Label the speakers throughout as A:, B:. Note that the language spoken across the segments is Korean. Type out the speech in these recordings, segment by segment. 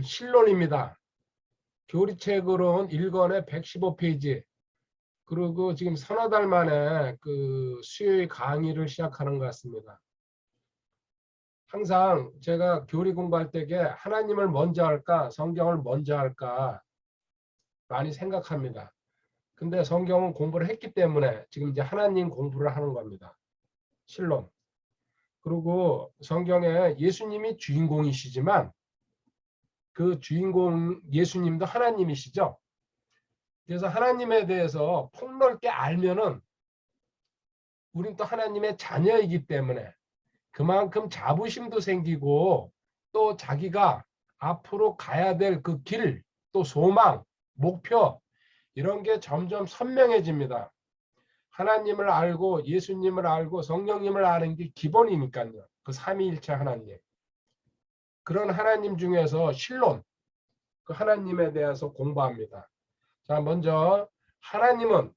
A: 실론입니다. 교리책으로는 1권에 115페이지. 그리고 지금 서너 달 만에 그 수요일 강의를 시작하는 것 같습니다. 항상 제가 교리 공부할 때에 하나님을 먼저 할까, 성경을 먼저 할까 많이 생각합니다. 근데 성경은 공부를 했기 때문에 지금 이제 하나님 공부를 하는 겁니다. 실론. 그리고 성경에 예수님이 주인공이시지만 그 주인공 예수님도 하나님이시죠. 그래서 하나님에 대해서 폭넓게 알면은 우린 또 하나님의 자녀이기 때문에 그만큼 자부심도 생기고 또 자기가 앞으로 가야 될 그 길, 또 소망, 목표 이런 게 점점 선명해집니다. 하나님을 알고 예수님을 알고 성령님을 아는 게 기본이니까요. 그 삼위일체 하나님. 그런 하나님 중에서 실론, 그 하나님에 대해서 공부합니다. 자, 먼저 하나님은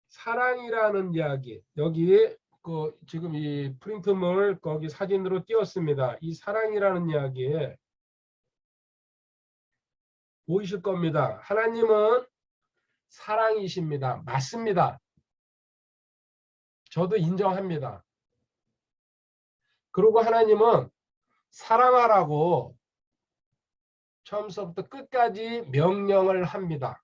A: 사랑이라는 이야기. 여기 그 지금 이 프린트물 거기 사진으로 띄웠습니다. 이 사랑이라는 이야기에 보이실 겁니다. 하나님은 사랑이십니다. 맞습니다. 저도 인정합니다. 그리고 하나님은 사랑하라고 처음부터 끝까지 명령을 합니다.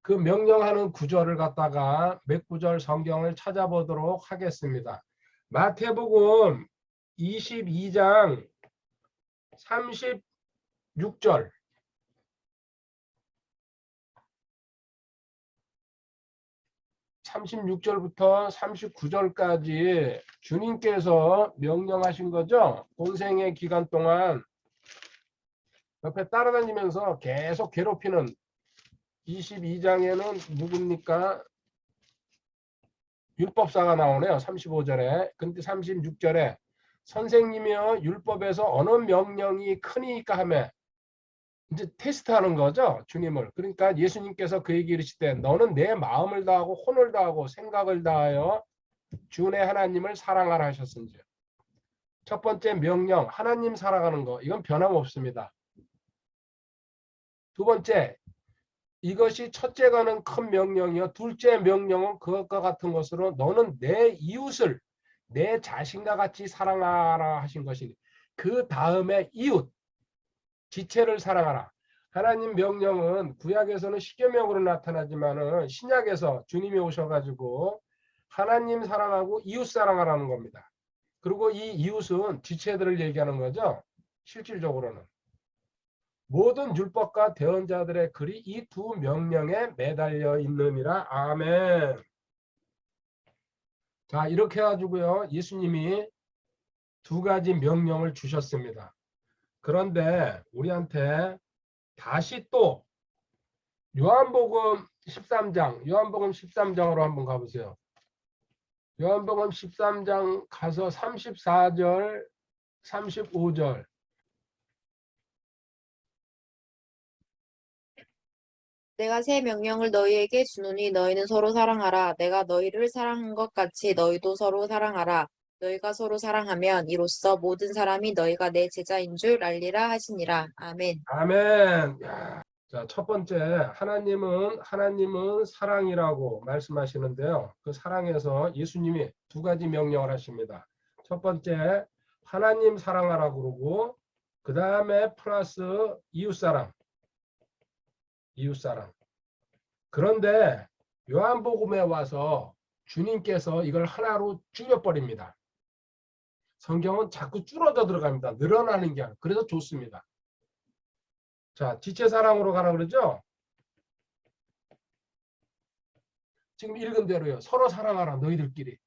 A: 그 명령하는 구절을 갖다가 몇 구절 성경을 찾아보도록 하겠습니다. 마태복음 22장 36절. 36절부터 39절까지 주님께서 명령하신 거죠. 공생의 기간 동안 옆에 따라다니면서 계속 괴롭히는 22장에는 누굽니까? 율법사가 나오네요. 35절에. 근데 36절에 선생님이여 율법에서 어느 명령이 크니까 하며 이제 테스트하는 거죠. 주님을. 그러니까 예수님께서 그에게 이르시되 너는 내 마음을 다하고 혼을 다하고 생각을 다하여 주 내 하나님을 사랑하라 하셨은지. 첫 번째 명령 하나님 사랑하는 거 이건 변함없습니다. 두 번째 이것이 첫째가는 큰 명령이요. 둘째 명령은 그것과 같은 것으로 너는 내 이웃을 내 자신과 같이 사랑하라 하신 것이니 그 다음에 이웃 지체를 사랑하라. 하나님 명령은 구약에서는 십계명으로 나타나지만은 신약에서 주님이 오셔가지고 하나님 사랑하고 이웃 사랑하라는 겁니다. 그리고 이 이웃은 지체들을 얘기하는 거죠. 실질적으로는. 모든 율법과 대언자들의 글이 이 두 명령에 매달려 있느니라. 아멘. 자, 이렇게 해가지고요. 예수님이 두 가지 명령을 주셨습니다. 그런데 우리한테 다시 또 요한복음 13장으로 한번 가보세요. 요한복음 13장 가서 34절, 35절.
B: 내가 새 명령을 너희에게 주노니 너희는 서로 사랑하라. 내가 너희를 사랑한 것 같이 너희도 서로 사랑하라. 너희가 서로 사랑하면 이로써 모든 사람이 너희가 내 제자인 줄 알리라 하시니라. 아멘.
A: 아멘. 야, 자, 첫 번째 하나님은 사랑이라고 말씀하시는데요. 그 사랑에서 예수님이 두 가지 명령을 하십니다. 첫 번째 하나님 사랑하라고 그러고 그 다음에 플러스 이웃사랑. 그런데 요한복음에 와서 주님께서 이걸 하나로 줄여버립니다. 성경은 자꾸 줄어져 들어갑니다. 늘어나는 게 아니라. 그래서 좋습니다. 자, 지체 사랑으로 가라 그러죠? 지금 읽은 대로요. 서로 사랑하라 너희들끼리.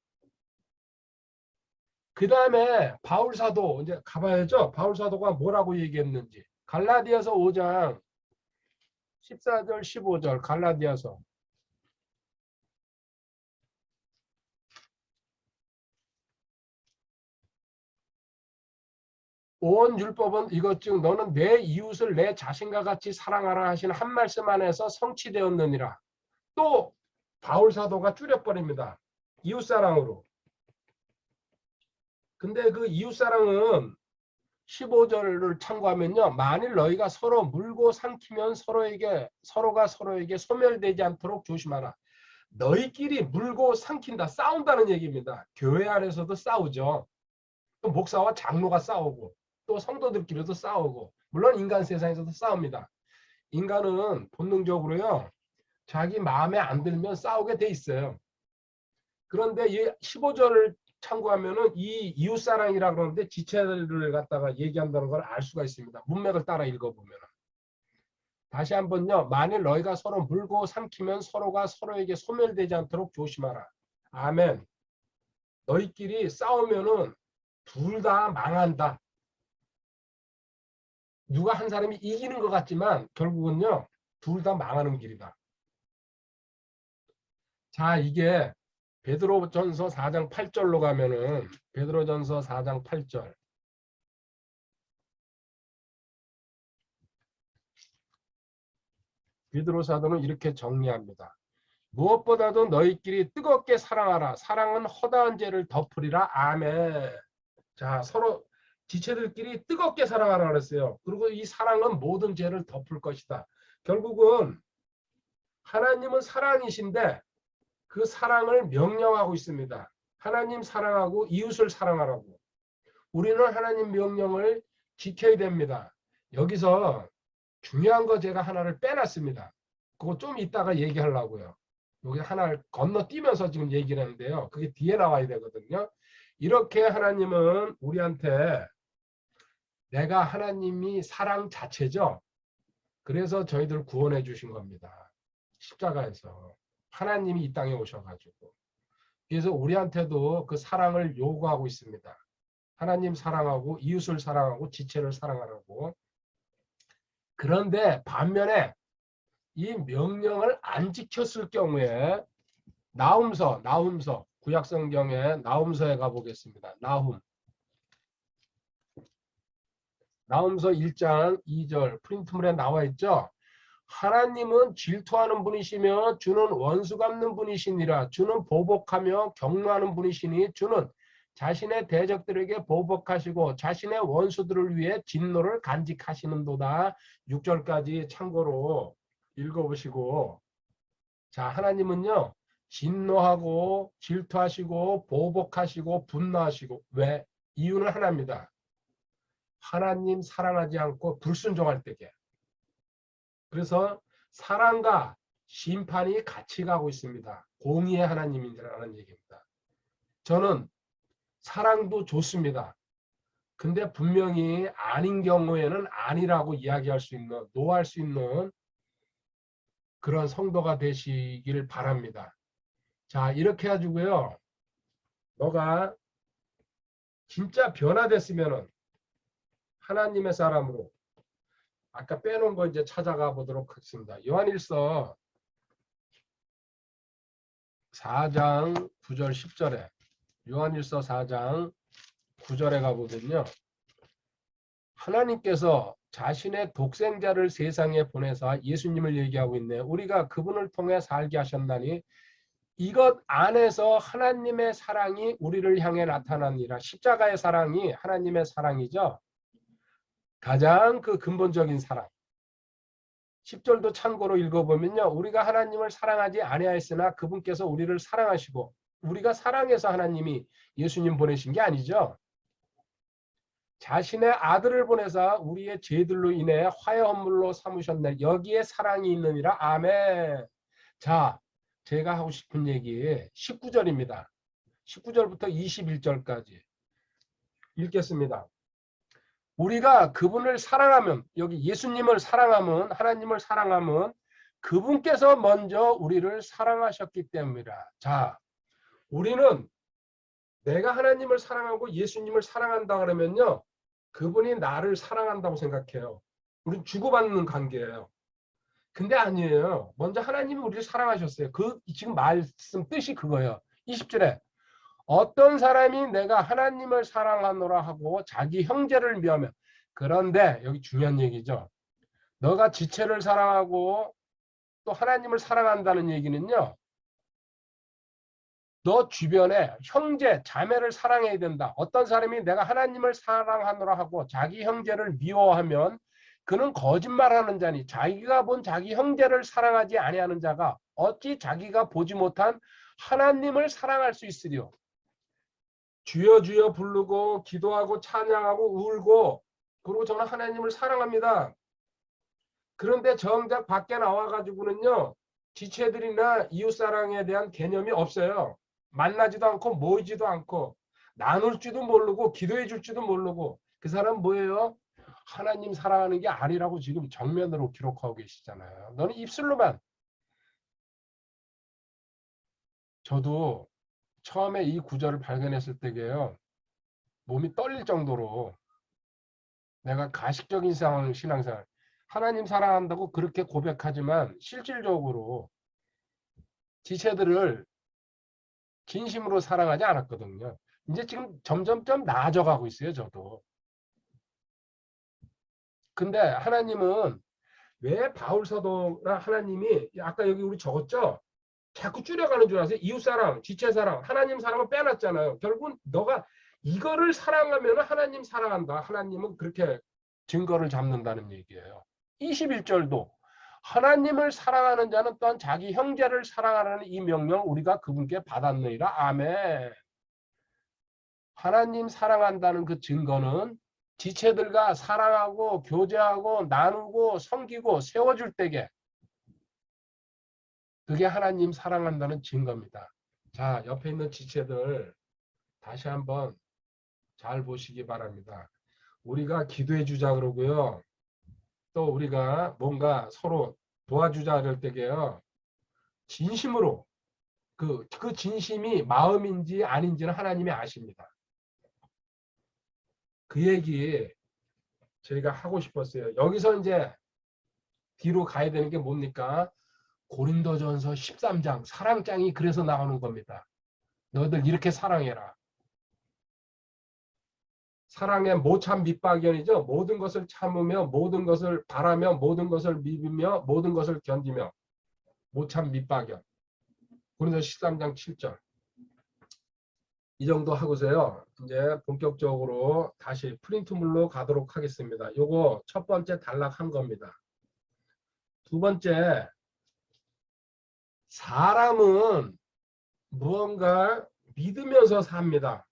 A: 그 다음에 바울사도 이제 가봐야죠. 바울사도가 뭐라고 얘기했는지. 갈라디아서 5장 14절 15절 갈라디아서. 온 율법은 이것 중 너는 내 이웃을 내 자신과 같이 사랑하라 하신 한 말씀 안에서 성취되었느니라. 또 바울사도가 줄여버립니다. 이웃사랑으로. 근데 그 이웃사랑은 15절을 참고하면요. 만일 너희가 서로 물고 삼키면 서로가 서로에게 소멸되지 않도록 조심하라. 너희끼리 물고 삼킨다. 싸운다는 얘기입니다. 교회 안에서도 싸우죠. 또 목사와 장로가 싸우고 또 성도들끼리도 싸우고 물론 인간 세상에서도 싸웁니다. 인간은 본능적으로요. 자기 마음에 안 들면 싸우게 돼 있어요. 그런데 이 15절을 참고하면은 이 이웃사랑이라 그러는데 지체를 갖다가 얘기한다는 걸 알 수가 있습니다. 문맥을 따라 읽어보면. 다시 한번요. 만일 너희가 서로 물고 삼키면 서로가 서로에게 소멸되지 않도록 조심하라. 아멘. 너희끼리 싸우면은 둘 다 망한다. 누가 한 사람이 이기는 것 같지만 결국은요. 둘 다 망하는 길이다. 자, 이게 베드로전서 4장 8절로 가면은 베드로전서 4장 8절. 베드로 사도는 이렇게 정리합니다. 무엇보다도 너희끼리 뜨겁게 사랑하라. 사랑은 허다한 죄를 덮으리라. 아멘. 자, 서로 지체들끼리 뜨겁게 사랑하라 그랬어요. 그리고 이 사랑은 모든 죄를 덮을 것이다. 결국은 하나님은 사랑이신데 그 사랑을 명령하고 있습니다. 하나님 사랑하고 이웃을 사랑하라고. 우리는 하나님 명령을 지켜야 됩니다. 여기서 중요한 거 제가 하나를 빼놨습니다. 그거 좀 이따가 얘기하려고요. 여기 하나를 건너뛰면서 지금 얘기를 하는데요. 그게 뒤에 나와야 되거든요. 이렇게 하나님은 우리한테 내가 하나님이 사랑 자체죠. 그래서 저희들 구원해 주신 겁니다. 십자가에서. 하나님이 이 땅에 오셔가지고. 그래서 우리한테도 그 사랑을 요구하고 있습니다. 하나님 사랑하고 이웃을 사랑하고 지체를 사랑하라고. 그런데 반면에 이 명령을 안 지켰을 경우에 나훔서 구약성경의 나훔서에 가보겠습니다. 나훔서 1장 2절 프린트물에 나와 있죠. 하나님은 질투하는 분이시며 주는 원수 갚는 분이시니라. 주는 보복하며 격노하는 분이시니 주는 자신의 대적들에게 보복하시고 자신의 원수들을 위해 진노를 간직하시는도다. 6절까지 참고로 읽어보시고. 자, 하나님은요. 진노하고 질투하시고 보복하시고 분노하시고. 왜? 이유는 하나입니다. 하나님 사랑하지 않고 불순종할 때게. 그래서 사랑과 심판이 같이 가고 있습니다. 공의의 하나님이라는 얘기입니다. 저는 사랑도 좋습니다. 근데 분명히 아닌 경우에는 아니라고 이야기할 수 있는, 노할 수 있는 그런 성도가 되시길 바랍니다. 자, 이렇게 해가지고요. 너가 진짜 변화됐으면은 하나님의 사람으로 아까 빼놓은 거 이제 찾아가 보도록 하겠습니다. 요한일서 4장 9절 10절에 요한일서 4장 9절에 가보면요. 하나님께서 자신의 독생자를 세상에 보내사 예수님을 얘기하고 있네. 우리가 그분을 통해 살게 하셨나니 이것 안에서 하나님의 사랑이 우리를 향해 나타나니라. 십자가의 사랑이 하나님의 사랑이죠. 가장 그 근본적인 사랑. 10절도 참고로 읽어보면요. 우리가 하나님을 사랑하지 아니하였으나 그분께서 우리를 사랑하시고 우리가 사랑해서 하나님이 예수님 보내신 게 아니죠. 자신의 아들을 보내사 우리의 죄들로 인해 화해 헌물로 삼으셨네. 여기에 사랑이 있느니라. 아멘. 자, 제가 하고 싶은 얘기 19절입니다. 19절부터 21절까지 읽겠습니다. 우리가 그분을 사랑하면, 여기 예수님을 사랑하면, 하나님을 사랑하면 그분께서 먼저 우리를 사랑하셨기 때문이라. 자, 우리는 내가 하나님을 사랑하고 예수님을 사랑한다 그러면요. 그분이 나를 사랑한다고 생각해요. 우리는 주고받는 관계예요. 근데 아니에요. 먼저 하나님이 우리를 사랑하셨어요. 그 지금 말씀 뜻이 그거예요. 20절에 어떤 사람이 내가 하나님을 사랑하노라 하고 자기 형제를 미워하면, 그런데 여기 중요한 얘기죠. 너가 지체를 사랑하고 또 하나님을 사랑한다는 얘기는요. 너 주변에 형제, 자매를 사랑해야 된다. 어떤 사람이 내가 하나님을 사랑하노라 하고 자기 형제를 미워하면 그는 거짓말하는 자니 자기가 본 자기 형제를 사랑하지 아니하는 자가 어찌 자기가 보지 못한 하나님을 사랑할 수 있으리요. 주여 주여 부르고 기도하고 찬양하고 울고 그리고 저는 하나님을 사랑합니다. 그런데 정작 밖에 나와가지고는요. 지체들이나 이웃사랑에 대한 개념이 없어요. 만나지도 않고 모이지도 않고 나눌 줄도 모르고 기도해 줄 줄도 모르고 그 사람 뭐예요? 하나님 사랑하는 게 아니라고 지금 정면으로 기록하고 계시잖아요. 너는 입술로만. 저도 처음에 이 구절을 발견했을 때게요. 몸이 떨릴 정도로 내가 가식적인 신앙생활 하나님 사랑한다고 그렇게 고백하지만 실질적으로 지체들을 진심으로 사랑하지 않았거든요. 이제 지금 점점점 나아져가고 있어요. 저도. 근데 하나님은 왜 바울 사도나 하나님이 아까 여기 우리 적었죠? 자꾸 줄여가는 줄 아세요? 이웃사랑, 지체사랑, 하나님 사랑을 빼놨잖아요. 결국은 너가 이거를 사랑하면 하나님 사랑한다. 하나님은 그렇게 증거를 잡는다는 얘기예요. 21절도 하나님을 사랑하는 자는 또한 자기 형제를 사랑하라는 이 명령을 우리가 그분께 받았느니라. 아멘. 하나님 사랑한다는 그 증거는 지체들과 사랑하고 교제하고 나누고 섬기고 세워줄 때게 그게 하나님 사랑한다는 증거입니다. 자, 옆에 있는 지체들 다시 한번 잘 보시기 바랍니다. 우리가 기도해 주자 그러고요. 또 우리가 뭔가 서로 도와주자 그럴 때게요. 진심으로 그 진심이 마음인지 아닌지는 하나님이 아십니다. 그 얘기 저희가 하고 싶었어요. 여기서 이제 뒤로 가야 되는 게 뭡니까? 고린도전서 13장 사랑장이 그래서 나오는 겁니다. 너희들 이렇게 사랑해라. 사랑의 모참 밑박연이죠. 모든 것을 참으며 모든 것을 바라며 모든 것을 믿으며 모든 것을 견디며 모참 밑박연. 고린도서 13장 7절. 이 정도 하고서요. 이제 본격적으로 다시 프린트물로 가도록 하겠습니다. 요거 첫 번째 단락한 겁니다. 두 번째, 사람은 무언가 믿으면서 삽니다.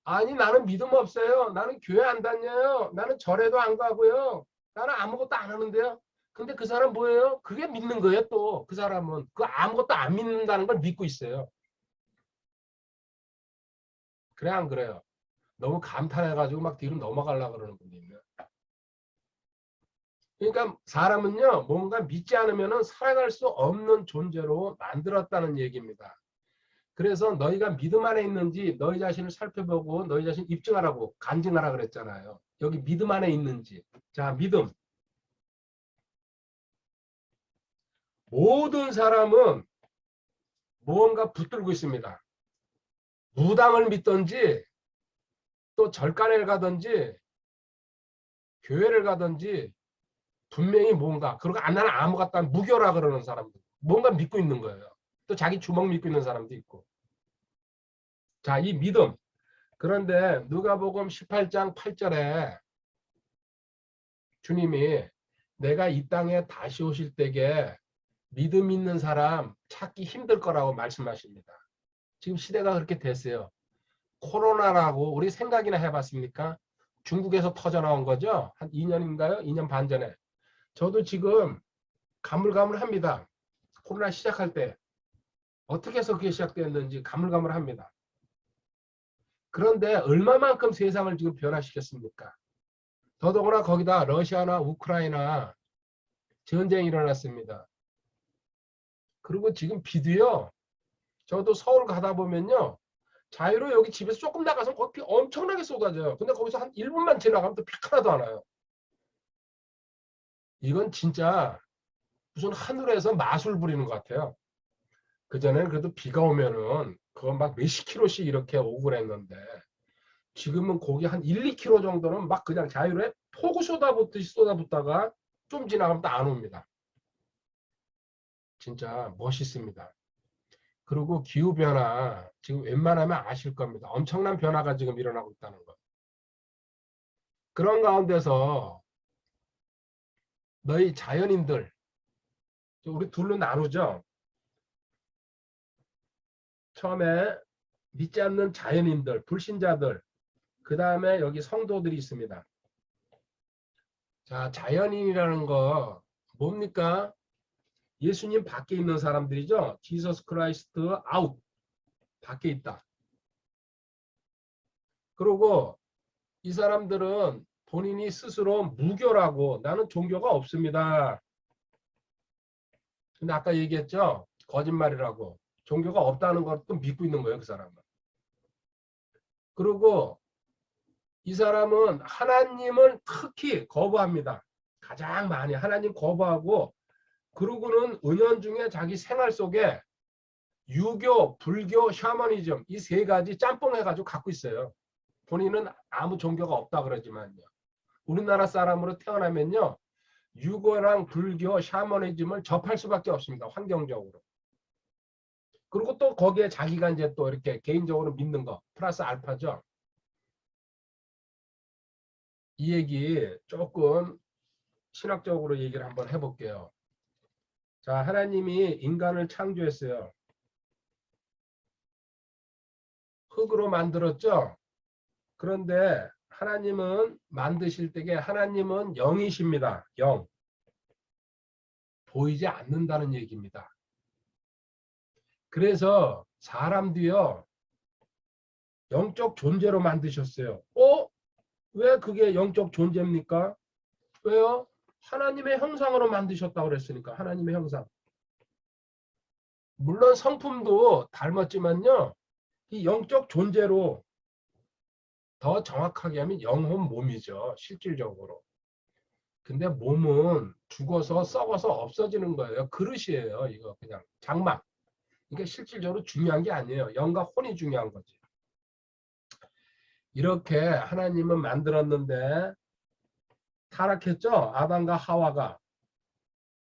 A: 아니 나는 믿음 없어요. 나는 교회 안 다녀요. 나는 절에도 안 가고요. 나는 아무것도 안 하는데요. 근데 그 사람 뭐예요? 그게 믿는 거예요. 또 그 사람은 그 아무것도 안 믿는다는 걸 믿고 있어요. 그래 안 그래요? 너무 감탄해가지고 막 뒤로 넘어가려고 그러는 분이 있네요. 그러니까 사람은요 뭔가 믿지 않으면 살아갈 수 없는 존재로 만들었다는 얘기입니다. 그래서 너희가 믿음 안에 있는지 너희 자신을 살펴보고 너희 자신 입증하라고 간증하라 그랬잖아요. 여기 믿음 안에 있는지. 자, 믿음. 모든 사람은 무언가 붙들고 있습니다. 무당을 믿든지 또 절간을 가든지 교회를 가든지 분명히 뭔가 그리고 나는 아무것도 안 무교라 그러는 사람들 뭔가 믿고 있는 거예요. 또 자기 주먹 믿고 있는 사람도 있고. 자, 이 믿음. 그런데 누가복음 18장 8절에 주님이 내가 이 땅에 다시 오실 때에 믿음 있는 사람 찾기 힘들 거라고 말씀하십니다. 지금 시대가 그렇게 됐어요. 코로나라고 우리 생각이나 해봤습니까? 중국에서 터져 나온 거죠. 한 2년인가요? 2년 반 전에. 저도 지금 가물가물합니다. 코로나 시작할 때 어떻게 해서 그게 시작됐는지 가물가물합니다. 그런데 얼마만큼 세상을 지금 변화시켰습니까? 더더구나 거기다 러시아나 우크라이나 전쟁이 일어났습니다. 그리고 지금 비도요. 저도 서울 가다 보면요. 자유로 여기 집에서 조금 나가서 거기 비 엄청나게 쏟아져요. 근데 거기서 한 1분만 지나가면 또 비 하나도 안 와요. 이건 진짜 무슨 하늘에서 마술 부리는 것 같아요. 그전에는 그래도 비가 오면은 그건 막 몇십 킬로씩 이렇게 오고 그랬는데 지금은 거기 한 1, 2킬로 정도는 막 그냥 자유로에 폭우 쏟아붓듯이 쏟아붓다가 좀 지나가면 또 안 옵니다. 진짜 멋있습니다. 그리고 기후변화 지금 웬만하면 아실 겁니다. 엄청난 변화가 지금 일어나고 있다는 거. 그런 가운데서 너희 자연인들, 우리 둘로 나누죠. 처음에 믿지 않는 자연인들, 불신자들, 그 다음에 여기 성도들이 있습니다. 자, 자연인이라는 거 뭡니까? 예수님 밖에 있는 사람들이죠. 지서스 크라이스트 아웃, 밖에 있다. 그리고 이 사람들은 본인이 스스로 무교라고, 나는 종교가 없습니다. 근데 아까 얘기했죠. 거짓말이라고. 종교가 없다는 것도 믿고 있는 거예요, 그 사람은. 그리고 이 사람은 하나님을 특히 거부합니다. 가장 많이 하나님 거부하고, 그러고는 은연중에 자기 생활 속에 유교, 불교, 샤머니즘 이 세 가지 짬뽕 해가지고 갖고 있어요. 본인은 아무 종교가 없다 그러지만요. 우리나라 사람으로 태어나면요. 유교랑 불교, 샤머니즘을 접할 수밖에 없습니다. 환경적으로. 그리고 또 거기에 자기가 이제 또 이렇게 개인적으로 믿는 거 플러스 알파죠. 이 얘기 조금 신학적으로 얘기를 한번 해볼게요. 자, 하나님이 인간을 창조했어요. 흙으로 만들었죠. 그런데 하나님은 만드실 때에 하나님은 영이십니다. 영. 보이지 않는다는 얘기입니다. 그래서 사람도요. 영적 존재로 만드셨어요. 왜 그게 영적 존재입니까? 왜요? 하나님의 형상으로 만드셨다고 그랬으니까. 하나님의 형상. 물론 성품도 닮았지만요. 이 영적 존재로 더 정확하게 하면 영혼 몸이죠. 실질적으로. 근데 몸은 죽어서 썩어서 없어지는 거예요. 그릇이에요. 이거 그냥 장막. 이게 실질적으로 중요한 게 아니에요. 영과 혼이 중요한 거지. 이렇게 하나님은 만들었는데 타락했죠. 아담과 하와가.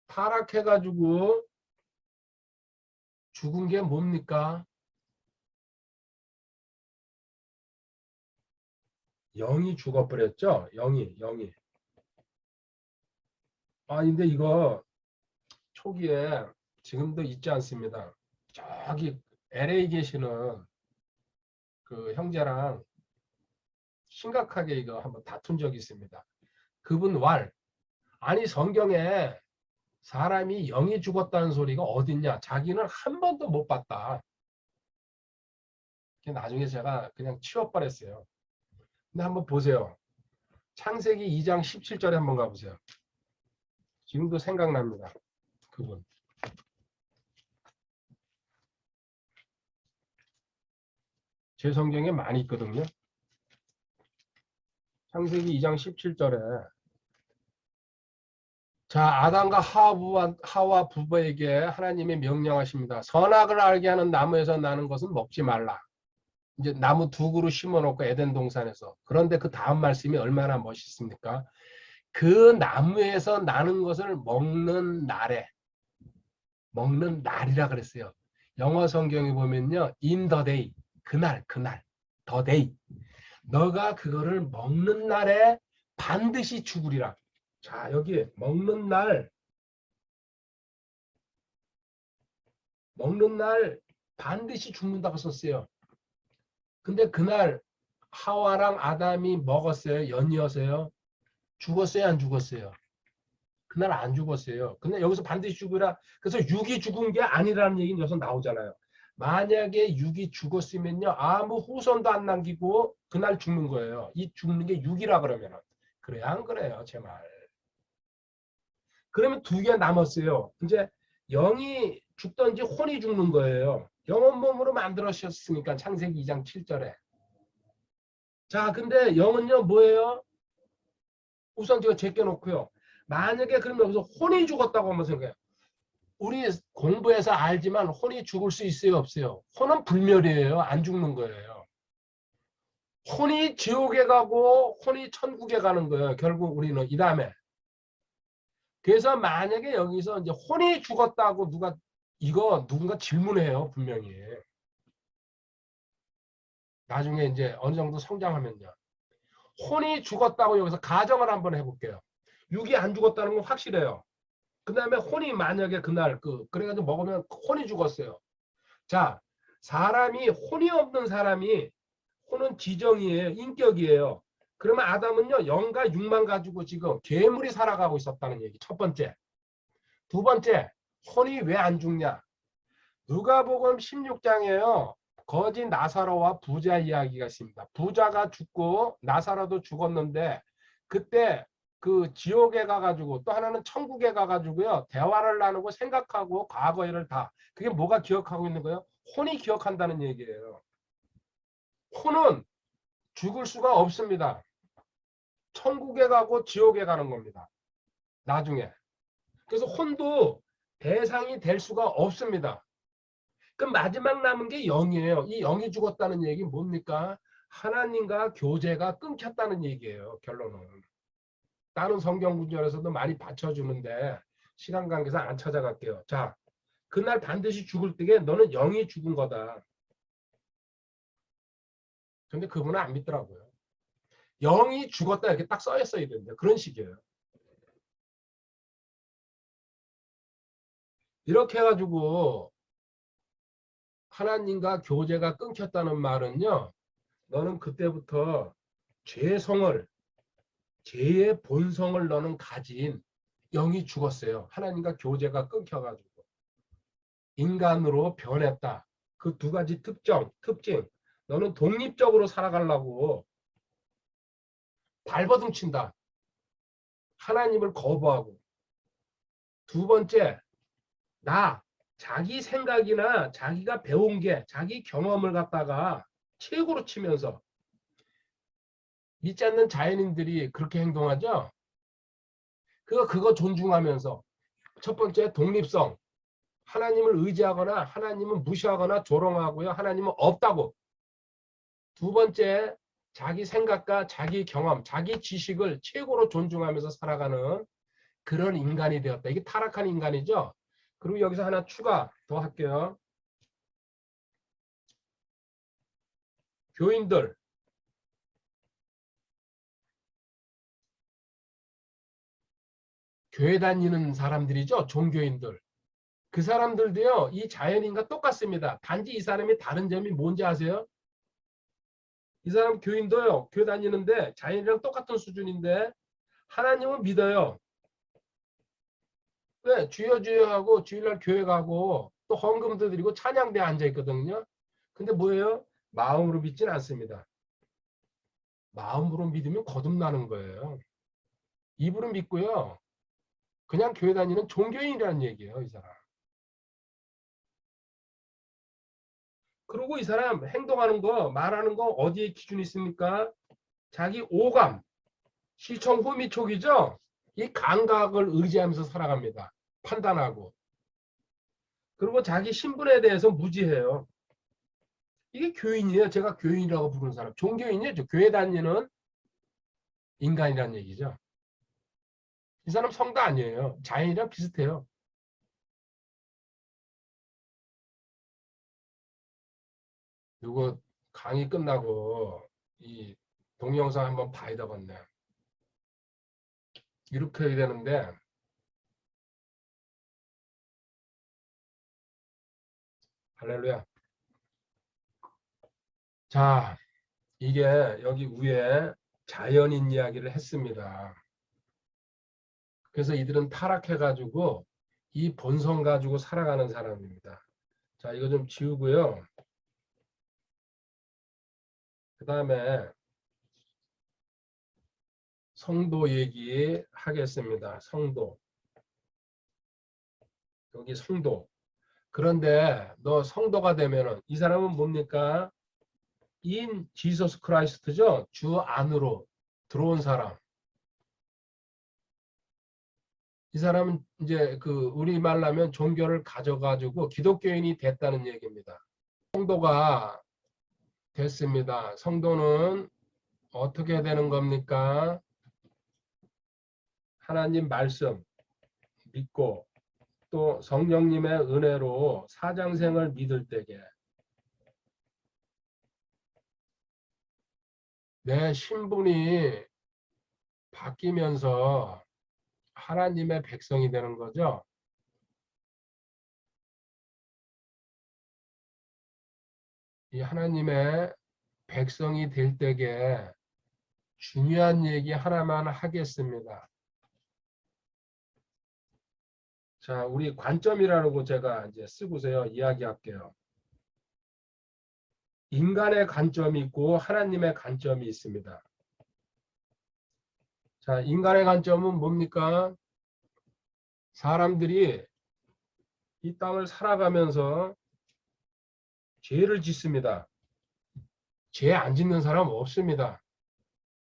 A: 타락해가지고 죽은 게 뭡니까? 영이 죽어버렸죠. 영이. 근데 이거 초기에 지금도 있지 않습니다. 저기 LA 계시는 그 형제랑 심각하게 이거 한번 다툰 적이 있습니다. 그분 아니 성경에 사람이 영이 죽었다는 소리가 어딨냐. 자기는 한 번도 못 봤다. 나중에 제가 그냥 치워버렸어요. 근데 한번 보세요. 창세기 2장 17절에 한번 가보세요. 지금도 생각납니다. 그분. 제 성경에 많이 있거든요. 창세기 2장 17절에 자, 아담과 하와 부부에게 하나님이 명령하십니다. 선악을 알게 하는 나무에서 나는 것은 먹지 말라. 이제 나무 두 그루 심어놓고 에덴 동산에서. 그런데 그 다음 말씀이 얼마나 멋있습니까? 그 나무에서 나는 것을 먹는 날이라 그랬어요. 영어 성경에 보면요. in the day. 그날. the day. 너가 그거를 먹는 날에 반드시 죽으리라. 자, 여기 먹는 날 반드시 죽는다고 썼어요. 근데 그날 하와랑 아담이 먹었어요? 연이어서요? 죽었어요? 안 죽었어요? 그날 안 죽었어요. 근데 여기서 반드시 죽으라. 그래서 육이 죽은 게 아니라는 얘기는 여기서 나오잖아요. 만약에 육이 죽었으면요. 아무 후손도 안 남기고 그날 죽는 거예요. 이 죽는 게 육이라 그러면. 그래요? 안 그래요? 제 말. 그러면 두 개 남았어요. 이제 영이 죽든지 혼이 죽는 거예요. 영은 몸으로 만들어졌으니까 창세기 2장 7절에. 자, 근데 영은요 뭐예요? 우선 제가 제껴놓고요. 만약에 그러면 여기서 혼이 죽었다고 한번 생각해요. 우리 공부해서 알지만 혼이 죽을 수 있어요? 없어요? 혼은 불멸이에요. 안 죽는 거예요. 혼이 지옥에 가고 혼이 천국에 가는 거예요. 결국 우리는 이 다음에. 그래서 만약에 여기서 이제 혼이 죽었다고 누가 이거 누군가 질문해요, 분명히. 나중에 이제 어느 정도 성장하면요. 혼이 죽었다고 여기서 가정을 한번 해볼게요. 육이 안 죽었다는 건 확실해요. 그 다음에 혼이 만약에 그날 그래가지고 먹으면 혼이 죽었어요. 자, 사람이 혼이 없는 사람이 혼은 지정이에요. 인격이에요. 그러면 아담은요, 영과 육만 가지고 지금 괴물이 살아가고 있었다는 얘기. 첫 번째. 두 번째, 혼이 왜 안 죽냐? 누가복음 16장에요. 거지 나사로와 부자 이야기가 있습니다. 부자가 죽고 나사로도 죽었는데 그때 그 지옥에 가가지고 또 하나는 천국에 가가지고요. 대화를 나누고 생각하고 과거 일을 다. 그게 뭐가 기억하고 있는 거예요? 혼이 기억한다는 얘기예요. 혼은 죽을 수가 없습니다. 천국에 가고 지옥에 가는 겁니다. 나중에. 그래서 혼도 대상이 될 수가 없습니다. 그럼 마지막 남은 게 영이에요. 이 영이 죽었다는 얘기 뭡니까? 하나님과 교제가 끊겼다는 얘기예요. 결론은. 다른 성경 구절에서도 많이 받쳐주는데 시간 관계상 안 찾아갈게요. 자, 그날 반드시 죽을 때에 너는 영이 죽은 거다. 근데 그분은 안 믿더라고요. 영이 죽었다 이렇게 딱 써있어야 되는데 그런 식이에요. 이렇게 해가지고 하나님과 교제가 끊겼다는 말은요. 너는 그때부터 죄성을 죄의 본성을 너는 가진 영이 죽었어요. 하나님과 교제가 끊겨가지고 인간으로 변했다. 그 두 가지 특징. 너는 독립적으로 살아가려고 발버둥 친다. 하나님을 거부하고. 두 번째, 자기 생각이나 자기가 배운 게 자기 경험을 갖다가 최고로 치면서 믿지 않는 자연인들이 그렇게 행동하죠. 그거 존중하면서 첫 번째 독립성. 하나님을 의지하거나 하나님은 무시하거나 조롱하고요. 하나님은 없다고. 두 번째, 자기 생각과 자기 경험, 자기 지식을 최고로 존중하면서 살아가는 그런 인간이 되었다. 이게 타락한 인간이죠. 그리고 여기서 하나 추가 더 할게요. 교인들. 교회 다니는 사람들이죠. 종교인들. 그 사람들도요. 이 자연인과 똑같습니다. 단지 이 사람이 다른 점이 뭔지 아세요? 이 사람 교인도요. 교회 다니는데 자연이랑 똑같은 수준인데 하나님은 믿어요. 왜? 주여 주여 하고 주일날 교회 가고 또 헌금도 드리고 찬양대에 앉아 있거든요. 근데 뭐예요? 마음으로 믿지는 않습니다. 마음으로 믿으면 거듭나는 거예요. 입으로 믿고요. 그냥 교회 다니는 종교인이라는 얘기예요. 이 사람. 그리고 이 사람 행동하는 거 말하는 거 어디에 기준이 있습니까? 자기 오감, 시청 후미촉이죠. 이 감각을 의지하면서 살아갑니다. 판단하고. 그리고 자기 신분에 대해서 무지해요. 이게 교인이에요. 제가 교인이라고 부르는 사람. 종교인이죠. 교회 다니는 인간이란 얘기죠. 이 사람 성도 아니에요. 자연이랑 비슷해요. 이거 강의 끝나고 이 동영상 한번 봐야 되겠네. 이렇게 해야 되는데 할렐루야. 자, 이게 여기 위에 자연인 이야기를 했습니다. 그래서 이들은 타락해가지고 이 본성 가지고 살아가는 사람입니다. 자, 이거 좀 지우고요. 그 다음에 성도 얘기 하겠습니다. 성도. 여기 성도. 그런데 너 성도가 되면은 이 사람은 뭡니까? 인 지서스 크라이스트죠. 주 안으로 들어온 사람. 이 사람은 이제 그 우리말로 하면 종교를 가져가지고 기독교인이 됐다는 얘기입니다. 성도가 됐습니다. 성도는 어떻게 되는 겁니까? 하나님 말씀 믿고 또 성령님의 은혜로 사장생을 믿을 때에 내 신분이 바뀌면서 하나님의 백성이 되는 거죠. 이 하나님의 백성이 될 때에 중요한 얘기 하나만 하겠습니다. 자, 우리 관점이라고 제가 이제 쓰고서요 이야기할게요. 인간의 관점이 있고 하나님의 관점이 있습니다. 자, 인간의 관점은 뭡니까? 사람들이 이 땅을 살아가면서 죄를 짓습니다. 죄 안 짓는 사람 없습니다.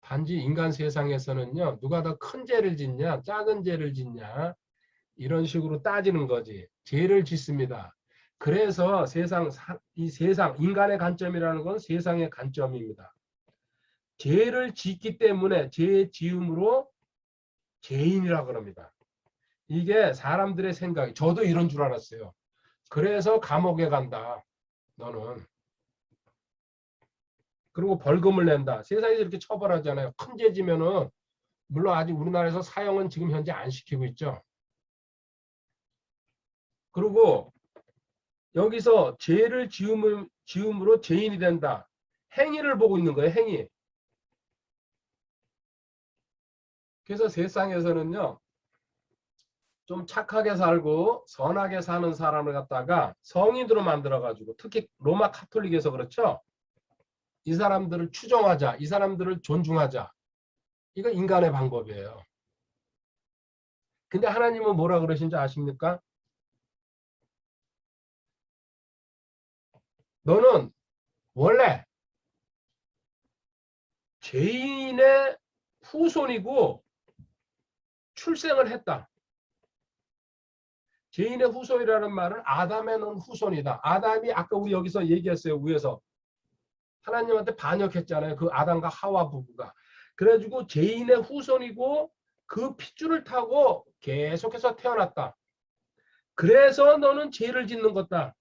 A: 단지 인간 세상에서는요, 누가 더 큰 죄를 짓냐, 작은 죄를 짓냐, 이런 식으로 따지는 거지. 죄를 짓습니다. 그래서 이 세상, 인간의 관점이라는 건 세상의 관점입니다. 죄를 짓기 때문에 죄의 지음으로 죄인이라 그럽니다. 이게 사람들의 생각이, 저도 이런 줄 알았어요. 그래서 감옥에 간다, 너는. 그리고 벌금을 낸다. 세상에서 이렇게 처벌하잖아요. 큰 죄 지면은, 물론 아직 우리나라에서 사형은 지금 현재 안 시키고 있죠. 그리고 여기서 죄를 지음으로 죄인이 된다. 행위를 보고 있는 거예요. 행위. 그래서 세상에서는요, 좀 착하게 살고 선하게 사는 사람을 갖다가 성인으로 만들어가지고, 특히 로마 카톨릭에서 그렇죠. 이 사람들을 추종하자, 이 사람들을 존중하자. 이거 인간의 방법이에요. 근데 하나님은 뭐라 그러신지 아십니까? 너는 원래 죄인의 후손이고 출생을 했다. 죄인의 후손이라는 말은 아담의 넌 후손이다. 아담이 아까 우리 여기서 얘기했어요. 위에서 하나님한테 반역했잖아요. 그 아담과 하와 부부가. 그래가지고 죄인의 후손이고 그 핏줄을 타고 계속해서 태어났다. 그래서 너는 죄를 짓는 거다.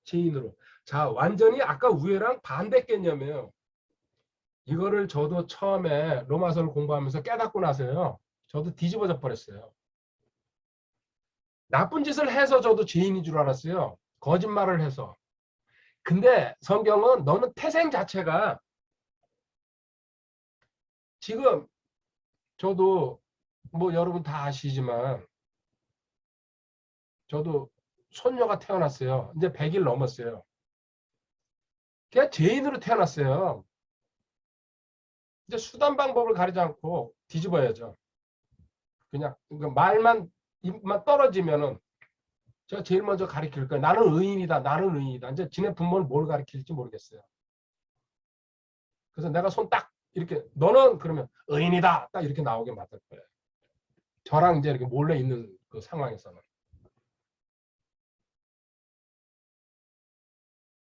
A: 죄인으로. 자, 완전히 아까 위에랑 반대 개념이에요. 이거를 저도 처음에 로마서를 공부하면서 깨닫고 나서요. 저도 뒤집어져 버렸어요. 나쁜 짓을 해서 저도 죄인인 줄 알았어요. 거짓말을 해서. 근데 성경은 너는 태생 자체가, 지금 저도 뭐 여러분 다 아시지만 저도 손녀가 태어났어요. 이제 100일 넘었어요. 걔 죄인으로 태어났어요. 이제 수단 방법을 가리지 않고 뒤집어야죠. 그냥 말만 입만 떨어지면은 제가 제일 먼저 가리킬 거예요. 나는 의인이다. 나는 의인이다. 이제 지네 부모는 뭘 가리킬지 모르겠어요. 그래서 내가 손 딱 이렇게 너는 그러면 의인이다. 딱 이렇게 나오게 만들 거예요. 저랑 이제 이렇게 몰래 있는 그 상황에서는.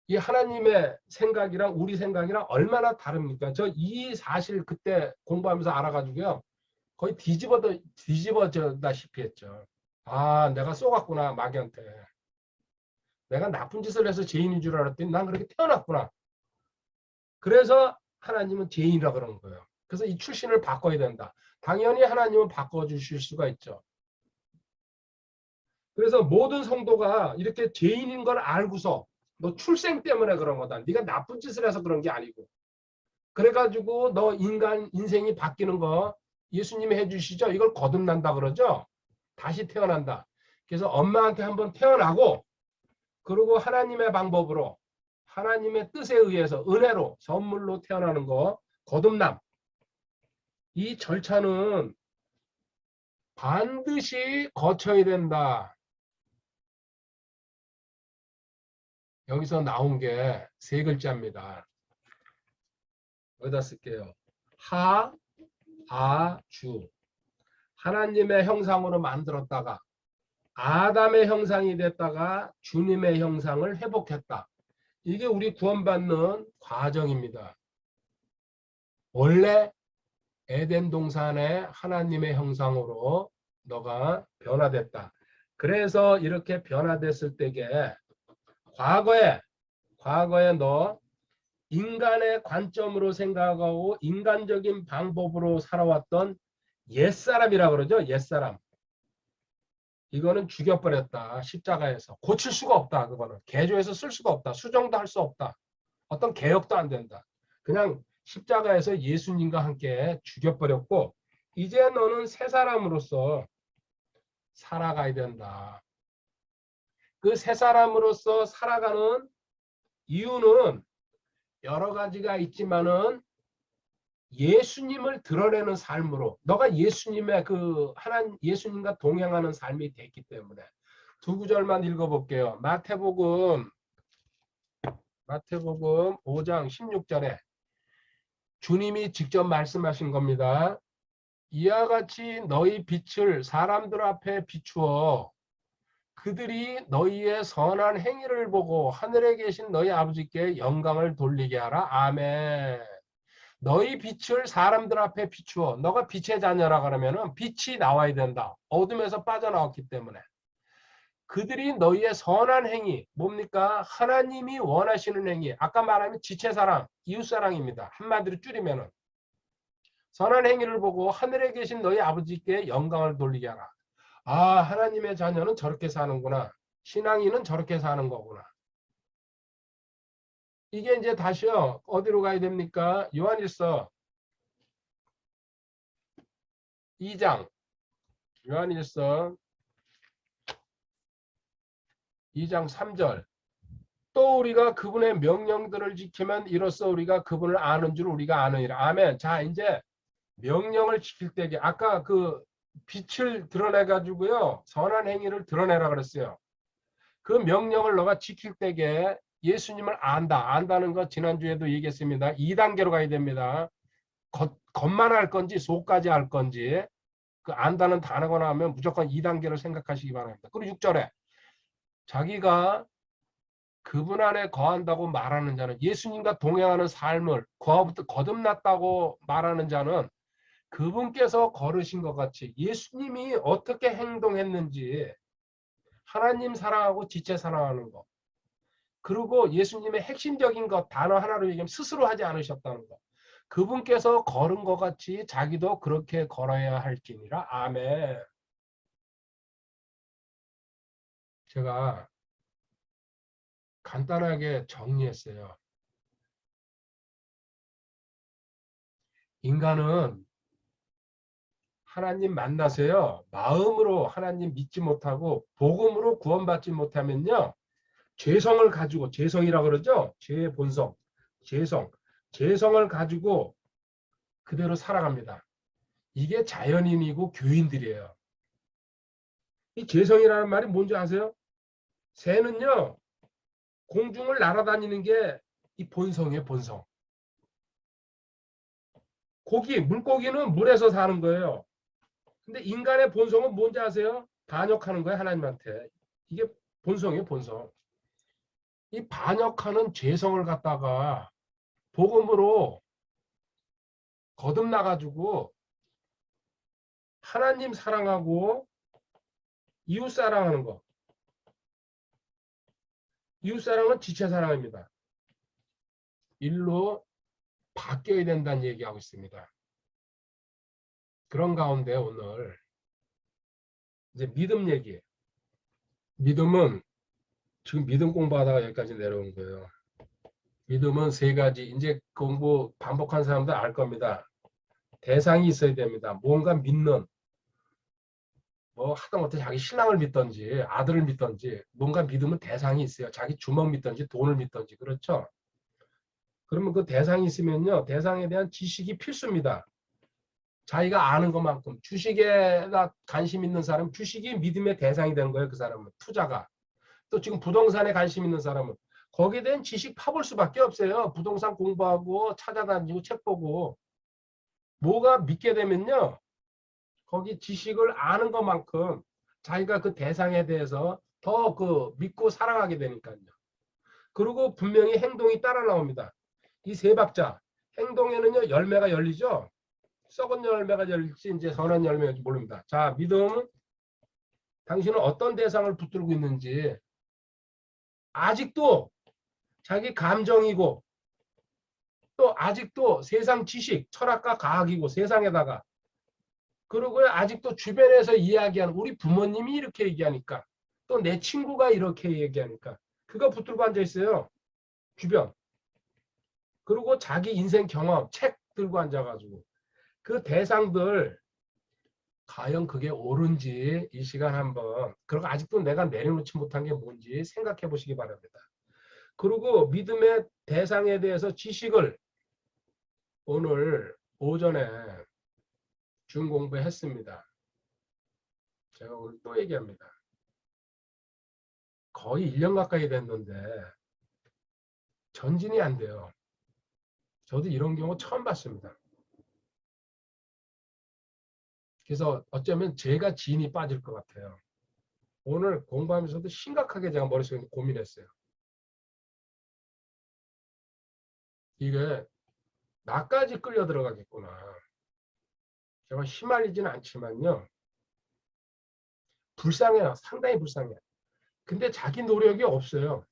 A: 이 하나님의 생각이랑 우리 생각이랑 얼마나 다릅니까? 저 이 사실 그때 공부하면서 알아가지고요. 거의 뒤집어졌다시피 했죠. 아, 내가 쏘갔구나, 마귀한테. 내가 나쁜 짓을 해서 죄인인 줄 알았더니 난 그렇게 태어났구나. 그래서 하나님은 죄인이라 그러는 거예요. 그래서 이 출신을 바꿔야 된다. 당연히 하나님은 바꿔주실 수가 있죠. 그래서 모든 성도가 이렇게 죄인인 걸 알고서 너 출생 때문에 그런 거다. 네가 나쁜 짓을 해서 그런 게 아니고. 그래가지고 너 인생이 바뀌는 거 예수님이 해주시죠. 이걸 거듭난다 그러죠. 다시 태어난다. 그래서 엄마한테 한번 태어나고 그리고 하나님의 방법으로 하나님의 뜻에 의해서 은혜로 선물로 태어나는 거 거듭남. 이 절차는 반드시 거쳐야 된다. 여기서 나온 게 세 글자입니다. 여기다 쓸게요. 하, 아, 주. 하나님의 형상으로 만들었다가 아담의 형상이 됐다가 주님의 형상을 회복했다. 이게 우리 구원받는 과정입니다. 원래 에덴 동산의 하나님의 형상으로 너가 변화됐다. 그래서 이렇게 변화됐을 때에 과거에 너 인간의 관점으로 생각하고 인간적인 방법으로 살아왔던 옛사람이라고 그러죠. 옛사람. 이거는 죽여버렸다. 십자가에서. 고칠 수가 없다. 그거는. 개조해서 쓸 수가 없다. 수정도 할 수 없다. 어떤 개혁도 안 된다. 그냥 십자가에서 예수님과 함께 죽여버렸고 이제 너는 새 사람으로서 살아가야 된다. 그 새 사람으로서 살아가는 이유는 여러 가지가 있지만은 예수님을 드러내는 삶으로 너가 예수님의 그 하나님 예수님과 동행하는 삶이 됐기 때문에 두 구절만 읽어볼게요. 마태복음 5장 16절에 주님이 직접 말씀하신 겁니다. 이와 같이 너희 빛을 사람들 앞에 비추어 그들이 너희의 선한 행위를 보고 하늘에 계신 너희 아버지께 영광을 돌리게 하라. 아멘. 너희 빛을 사람들 앞에 비추어. 너가 빛의 자녀라 그러면은 빛이 나와야 된다. 어둠에서 빠져나왔기 때문에. 그들이 너희의 선한 행위, 뭡니까? 하나님이 원하시는 행위. 아까 말하면 지체사랑, 이웃사랑입니다. 한마디로 줄이면은. 선한 행위를 보고 하늘에 계신 너희 아버지께 영광을 돌리게 하라. 아, 하나님의 자녀는 저렇게 사는구나. 신앙인은 저렇게 사는 거구나. 이게 이제 다시요. 어디로 가야 됩니까? 요한일서 2장. 요한일서 2장 3절. 또 우리가 그분의 명령들을 지키면 이로써 우리가 그분을 아는 줄 우리가 아느니라. 아멘. 자, 이제 명령을 지킬 때에 아까 그 빛을 드러내 가지고요. 선한 행위를 드러내라 그랬어요. 그 명령을 너가 지킬 때에 예수님을 안다. 안다는 거 지난주에도 얘기했습니다. 2단계로 가야 됩니다. 겉만 할 건지 속까지 할 건지 그 안다는 단어가 나오면 무조건 2단계를 생각하시기 바랍니다. 그리고 6절에 자기가 그분 안에 거한다고 말하는 자는 예수님과 동행하는 삶을 거듭났다고 말하는 자는 그분께서 걸으신 것 같이 예수님이 어떻게 행동했는지 하나님 사랑하고 지체 사랑하는 것 그리고 예수님의 핵심적인 것 단어 하나로 얘기하면 스스로 하지 않으셨다는 것 그분께서 걸은 것 같이 자기도 그렇게 걸어야 할지니라. 아멘. 제가 간단하게 정리했어요. 인간은 하나님 만나세요. 마음으로 하나님 믿지 못하고 복음으로 구원받지 못하면요. 죄성을 가지고 죄성이라고 그러죠. 죄의 본성, 죄성을 가지고 그대로 살아갑니다. 이게 자연인이고 교인들이에요. 이 죄성이라는 말이 뭔지 아세요? 새는요. 공중을 날아다니는 게 이 본성이에요. 본성. 물고기는 물에서 사는 거예요. 근데 인간의 본성은 뭔지 아세요? 반역하는 거예요. 하나님한테. 이게 본성이에요. 본성. 이 반역하는 죄성을 갖다가 복음으로 거듭나가지고 하나님 사랑하고 이웃 사랑하는 거. 이웃 사랑은 지체 사랑입니다. 일로 바뀌어야 된다는 얘기하고 있습니다. 그런 가운데 오늘 이제 믿음 얘기. 믿음은 지금 믿음 공부하다가 여기까지 내려온 거예요. 믿음은 세 가지. 이제 공부 반복한 사람들 알 겁니다. 대상이 있어야 됩니다. 뭔가 믿는 뭐 하다못해 자기 신랑을 믿던지 아들을 믿던지 뭔가 믿으면 대상이 있어요. 자기 주먹 믿던지 돈을 믿던지 그렇죠. 그러면 그 대상이 있으면요. 대상에 대한 지식이 필수입니다. 자기가 아는 것만큼 주식에 관심 있는 사람 주식이 믿음의 대상이 되는 거예요. 그 사람은 투자가. 또 지금 부동산에 관심 있는 사람은 거기에 대한 지식 파볼 수밖에 없어요. 부동산 공부하고 찾아다니고 책 보고 뭐가 믿게 되면요. 거기 지식을 아는 것만큼 자기가 그 대상에 대해서 더 그 믿고 살아가게 되니까요. 그리고 분명히 행동이 따라 나옵니다. 이 세 박자 행동에는요 열매가 열리죠. 썩은 열매가 열릴지 이제 선한 열매인지 모릅니다. 자 믿음 당신은 어떤 대상을 붙들고 있는지 아직도 자기 감정이고 또 아직도 세상 지식, 철학과 과학이고 세상에다가 그리고 아직도 주변에서 이야기하는 우리 부모님이 이렇게 얘기하니까 또 내 친구가 이렇게 얘기하니까 그거 붙들고 앉아 있어요. 주변. 그리고 자기 인생 경험, 책 들고 앉아가지고 그 대상들 과연 그게 옳은지 이 시간 한번 그리고 아직도 내가 내려놓지 못한 게 뭔지 생각해 보시기 바랍니다. 그리고 믿음의 대상에 대해서 지식을 오늘 오전에 중 공부했습니다. 제가 오늘 또 얘기합니다. 거의 1년 가까이 됐는데 전진이 안 돼요. 저도 이런 경우 처음 봤습니다. 그래서 어쩌면 제가 진이 빠질 것 같아요. 오늘 공부하면서도 심각하게 제가 머릿속에 고민했어요. 이게 나까지 끌려 들어가겠구나. 제가 휘말리지는 않지만요. 불쌍해요. 상당히 불쌍해요. 근데 자기 노력이 없어요.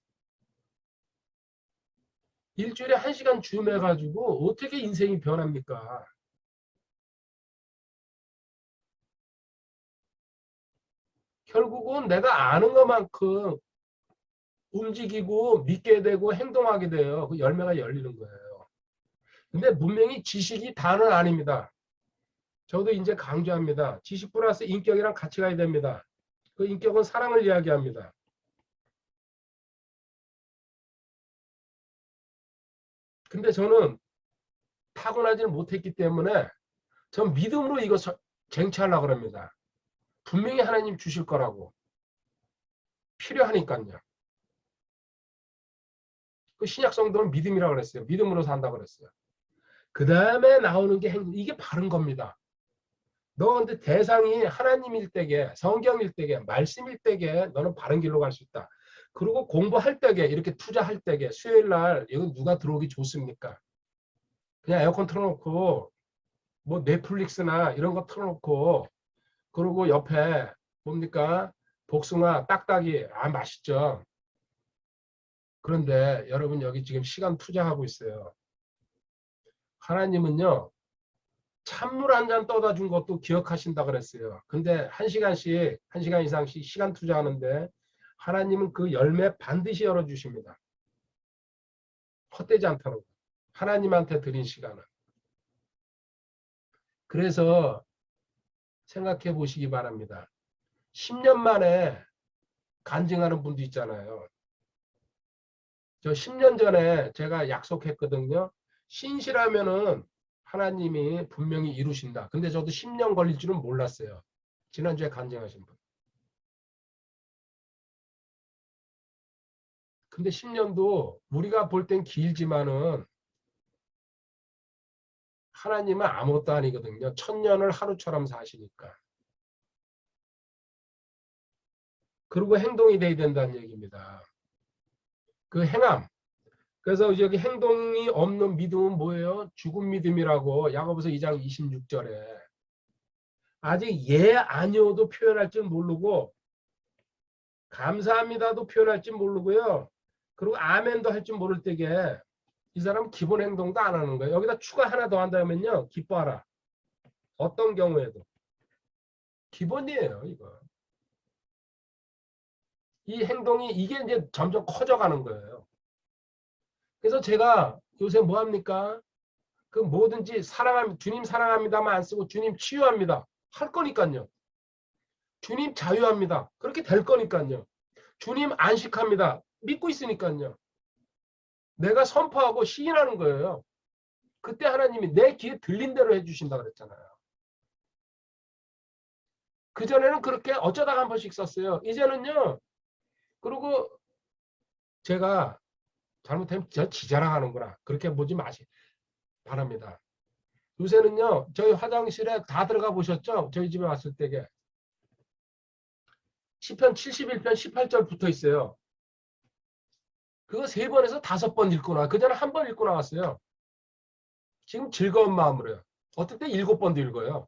A: 일주일에 1시간 줌해가지고 어떻게 인생이 변합니까? 결국은 내가 아는 것만큼 움직이고 믿게 되고 행동하게 돼요. 그 열매가 열리는 거예요. 근데 분명히 지식이 다는 아닙니다. 저도 이제 강조합니다. 지식 플러스 인격이랑 같이 가야 됩니다. 그 인격은 사랑을 이야기합니다. 근데 저는 타고나지를 못했기 때문에 전 믿음으로 이거 쟁취하려고 합니다. 분명히 하나님 주실 거라고. 필요하니까요. 그 신약 성도는 믿음이라고 그랬어요. 믿음으로 산다고 그랬어요. 그 다음에 나오는 게 행동. 이게 바른 겁니다. 너 근데 대상이 하나님일 때게 성경일 때게 말씀일 때게 너는 바른 길로 갈 수 있다. 그리고 공부할 때게 이렇게 투자할 때게 수요일 날 이건 누가 들어오기 좋습니까? 그냥 에어컨 틀어놓고 뭐 넷플릭스나 이런 거 틀어놓고 그리고 옆에 뭡니까? 복숭아 딱딱이 맛있죠. 그런데 여러분 여기 지금 시간 투자하고 있어요. 하나님은요. 찬물 한 잔 떠다 준 것도 기억하신다 그랬어요. 근데 1시간씩 1시간 이상씩 시간 투자하는데 하나님은 그 열매 반드시 열어주십니다. 헛되지 않다는 거. 하나님한테 드린 시간은. 그래서 생각해 보시기 바랍니다. 10년 만에 간증하는 분도 있잖아요. 저 10년 전에 제가 약속했거든요. 신실하면은 하나님이 분명히 이루신다. 근데 저도 10년 걸릴 줄은 몰랐어요. 지난주에 간증하신 분. 근데 10년도 우리가 볼 땐 길지만은 하나님은 아무것도 아니거든요. 1000년을 하루처럼 사시니까. 그리고 행동이 돼야 된다는 얘기입니다. 그 행함. 그래서 여기 행동이 없는 믿음은 뭐예요? 죽은 믿음이라고 야고보서 2장 26절에 아직 예 아니오도 표현할 줄 모르고 감사합니다도 표현할 줄 모르고요. 그리고 아멘도 할 줄 모를 때게 이 사람은 기본 행동도 안 하는 거예요. 여기다 추가 하나 더 한다면요. 기뻐하라. 어떤 경우에도. 기본이에요. 이거. 이 행동이 이게 이제 점점 커져가는 거예요. 그래서 제가 요새 뭐 합니까? 그 뭐든지 주님 사랑합니다만 안 쓰고 주님 치유합니다. 할 거니까요. 주님 자유합니다. 그렇게 될 거니까요. 주님 안식합니다. 믿고 있으니까요. 내가 선포하고 시인하는 거예요. 그때 하나님이 내 귀에 들린 대로 해주신다 그랬잖아요. 그전에는 그렇게 어쩌다가 한 번씩 썼어요. 이제는요. 그리고 제가 잘못하면 저 지자랑하는구나. 그렇게 보지 마시 바랍니다. 요새는요. 저희 화장실에 다 들어가 보셨죠? 저희 집에 왔을 때게. 시편 71편 18절 붙어 있어요. 그거 3번에서 5번 읽고 나와. 그전에 한 번 읽고 나왔어요. 지금 즐거운 마음으로요. 어떨 때 7번도 읽어요.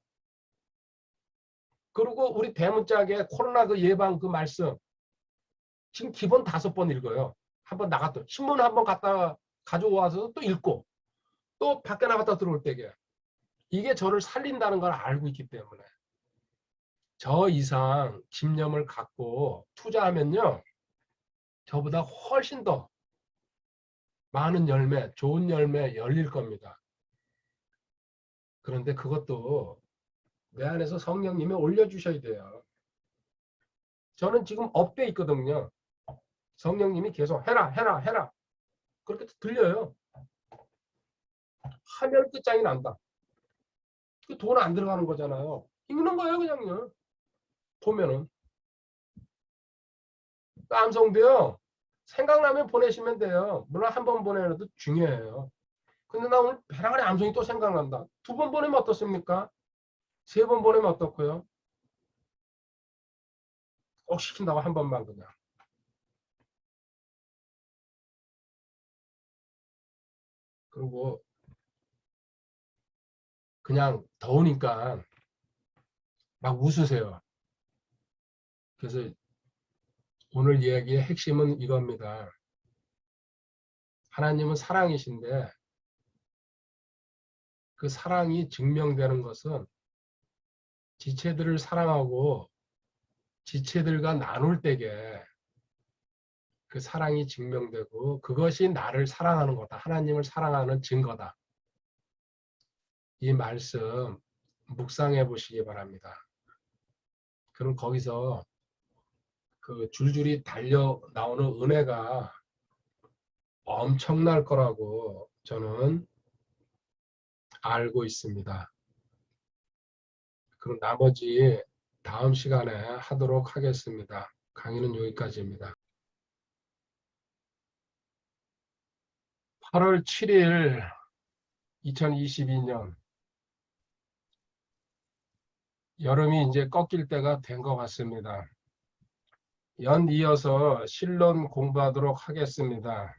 A: 그리고 우리 대문짝에 코로나 그 예방 그 말씀 지금 기본 5번 읽어요. 한번 나갔다 신문 한번 갖다 가져와서 또 읽고 또 밖에 나갔다 들어올 때게 이게 저를 살린다는 걸 알고 있기 때문에 저 이상 집념을 갖고 투자하면요 저보다 훨씬 더 많은 열매, 좋은 열매 열릴 겁니다. 그런데 그것도 내 안에서 성령님이 올려주셔야 돼요. 저는 지금 업돼 있거든요. 성령님이 계속 해라 해라 해라 그렇게 들려요. 하면 끝장이 난다. 그 돈 안 들어가는 거잖아요. 읽는 거예요 그냥요. 보면은 암송도요. 생각나면 보내시면 돼요. 물론 한 번 보내는 것도 중요해요. 근데 나 오늘 배랑아리 암송이 또 생각난다. 2번 보내면 어떻습니까? 3번 보내면 어떻고요? 꼭 시킨다고 한 번만 그냥. 그리고 그냥 더우니까 막 웃으세요. 그래서 오늘 이야기의 핵심은 이겁니다. 하나님은 사랑이신데 그 사랑이 증명되는 것은 지체들을 사랑하고 지체들과 나눌 때에 그 사랑이 증명되고 그것이 나를 사랑하는 거다. 하나님을 사랑하는 증거다. 이 말씀 묵상해 보시기 바랍니다. 그럼 거기서 그 줄줄이 달려 나오는 은혜가 엄청날 거라고 저는 알고 있습니다. 그럼 나머지 다음 시간에 하도록 하겠습니다. 강의는 여기까지입니다. 8월 7일 2022년 여름이 이제 꺾일 때가 된 것 같습니다. 연이어서 신론 공부하도록 하겠습니다.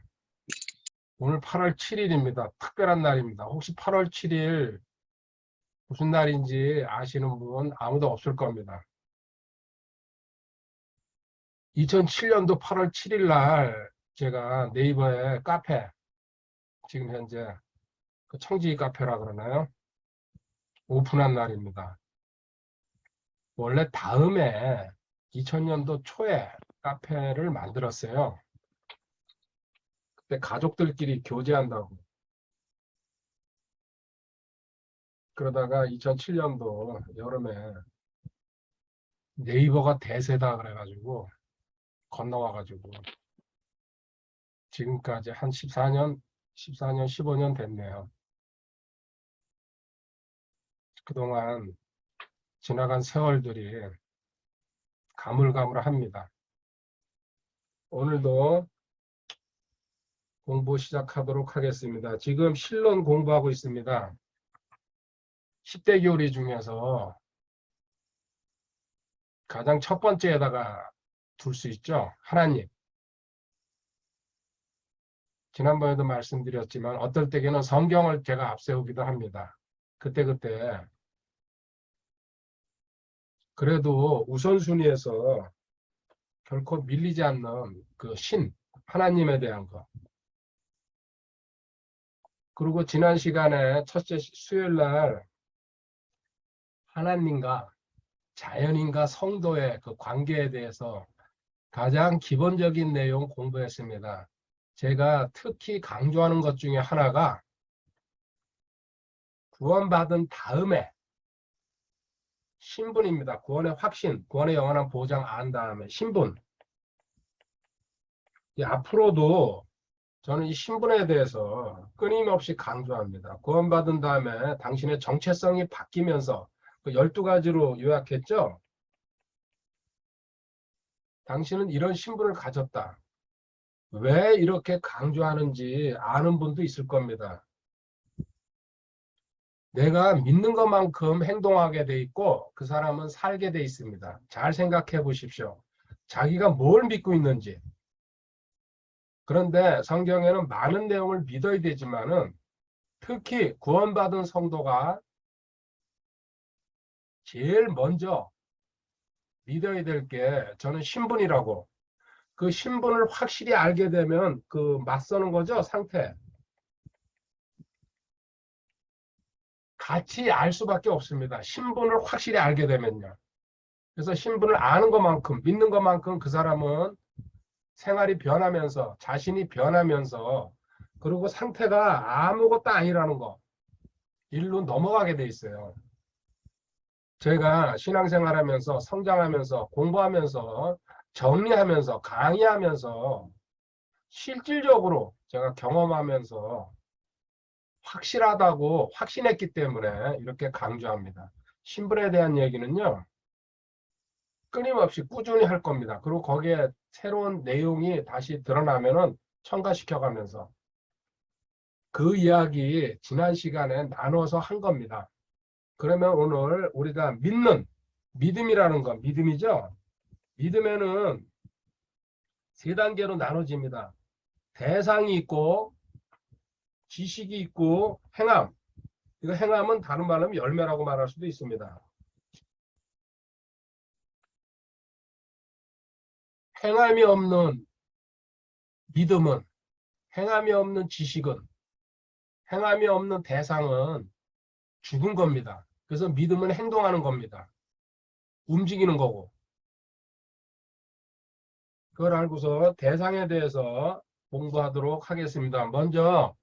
A: 오늘 8월 7일입니다. 특별한 날입니다. 혹시 8월 7일 무슨 날인지 아시는 분 아무도 없을 겁니다. 2007년도 8월 7일 날 제가 네이버에 카페, 지금 현재 그 청지 카페라 그러나요? 오픈한 날입니다. 원래 다음에 2000년도 초에 카페를 만들었어요. 그때 가족들끼리 교제한다고. 그러다가 2007년도 여름에 네이버가 대세다 그래가지고 건너와가지고 지금까지 한 14년, 15년 됐네요. 그동안 지나간 세월들이 가물가물합니다. 오늘도 공부 시작하도록 하겠습니다. 지금 신론 공부하고 있습니다. 10대 교리 중에서 가장 첫 번째에다가 둘 수 있죠. 하나님. 지난번에도 말씀드렸지만 어떨 때에는 성경을 제가 앞세우기도 합니다. 그때그때 그래도 우선순위에서 결코 밀리지 않는 그 하나님에 대한 것. 그리고 지난 시간에 첫째 수요일 날 하나님과 자연인과 성도의 그 관계에 대해서 가장 기본적인 내용 공부했습니다. 제가 특히 강조하는 것 중에 하나가 구원받은 다음에 신분입니다. 구원의 확신, 구원의 영원한 보장 안 다음에 신분. 앞으로도 저는 이 신분에 대해서 끊임없이 강조합니다. 구원받은 다음에 당신의 정체성이 바뀌면서 그 12가지로 요약했죠. 당신은 이런 신분을 가졌다. 왜 이렇게 강조하는지 아는 분도 있을 겁니다. 내가 믿는 것만큼 행동하게 돼 있고 그 사람은 살게 돼 있습니다. 잘 생각해 보십시오. 자기가 뭘 믿고 있는지. 그런데 성경에는 많은 내용을 믿어야 되지만은 특히 구원받은 성도가 제일 먼저 믿어야 될 게 저는 신분이라고. 그 신분을 확실히 알게 되면 그 맞서는 거죠, 상태. 같이 알 수밖에 없습니다. 신분을 확실히 알게 되면요. 그래서 신분을 아는 것만큼, 믿는 것만큼 그 사람은 생활이 변하면서, 자신이 변하면서, 그리고 상태가 아무것도 아니라는 거, 일로 넘어가게 돼 있어요. 제가 신앙생활하면서, 성장하면서, 공부하면서, 정리하면서, 강의하면서, 실질적으로 제가 경험하면서 확실하다고 확신했기 때문에 이렇게 강조합니다. 신분에 대한 얘기는요, 끊임없이 꾸준히 할 겁니다. 그리고 거기에 새로운 내용이 다시 드러나면은 첨가시켜가면서 그 이야기 지난 시간에 나눠서 한 겁니다. 그러면 오늘 우리가 믿는, 믿음이라는 건 믿음이죠. 믿음에는 세 단계로 나눠집니다. 대상이 있고 지식이 있고 행함. 이거 행함은 다른 말로 하면 열매라고 말할 수도 있습니다. 행함이 없는 믿음은, 행함이 없는 지식은, 행함이 없는 대상은 죽은 겁니다. 그래서 믿음은 행동하는 겁니다. 움직이는 거고. 그걸 알고서 대상에 대해서 공부하도록 하겠습니다. 먼저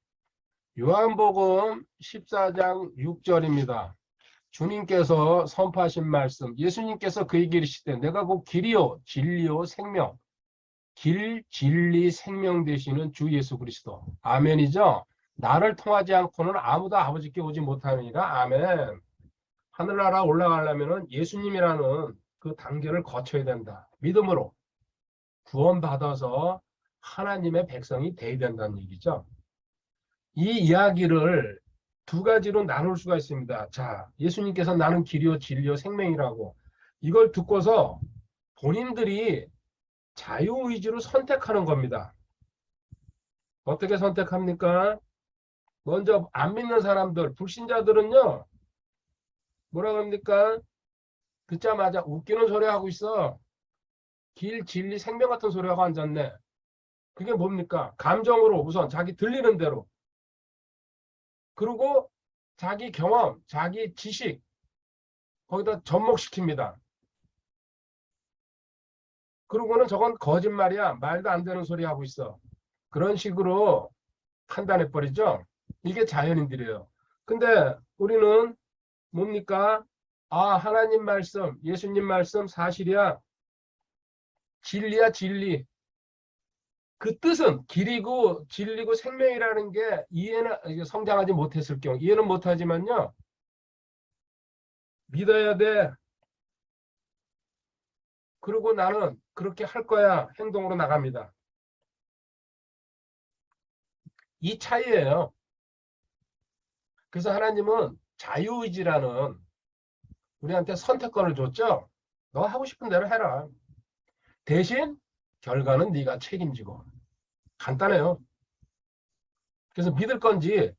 A: 요한복음 14장 6절입니다. 주님께서 선포하신 말씀, 예수님께서 그 얘기를 하시되 내가 곧 길이요 진리요 생명, 길 진리 생명 되시는 주 예수 그리스도. 아멘이죠. 나를 통하지 않고는 아무도 아버지께 오지 못하니라. 아멘. 하늘나라 올라가려면 예수님이라는 그 단계를 거쳐야 된다. 믿음으로 구원받아서 하나님의 백성이 돼야 된다는 얘기죠. 이 이야기를 두 가지로 나눌 수가 있습니다. 자, 예수님께서 나는 길이요 진리요 생명이라고 이걸 듣고서 본인들이 자유의지로 선택하는 겁니다. 어떻게 선택합니까? 먼저 안 믿는 사람들, 불신자들은요, 뭐라고 합니까? 듣자마자 웃기는 소리 하고 있어. 길, 진리, 생명 같은 소리 하고 앉았네. 그게 뭡니까? 감정으로 우선 자기 들리는 대로. 그리고 자기 경험, 자기 지식, 거기다 접목시킵니다. 그러고는 저건 거짓말이야. 말도 안 되는 소리 하고 있어. 그런 식으로 판단해버리죠. 이게 자연인들이에요. 근데 우리는 뭡니까? 아, 하나님 말씀, 예수님 말씀 사실이야. 진리야, 진리. 그 뜻은 길이고 진리고 생명이라는 게 이해는 성장하지 못했을 경우 이해는 못하지만요. 믿어야 돼. 그리고 나는 그렇게 할 거야. 행동으로 나갑니다. 이 차이예요. 그래서 하나님은 자유의지라는 우리한테 선택권을 줬죠. 너 하고 싶은 대로 해라. 대신 결과는 네가 책임지고. 간단해요. 그래서 믿을 건지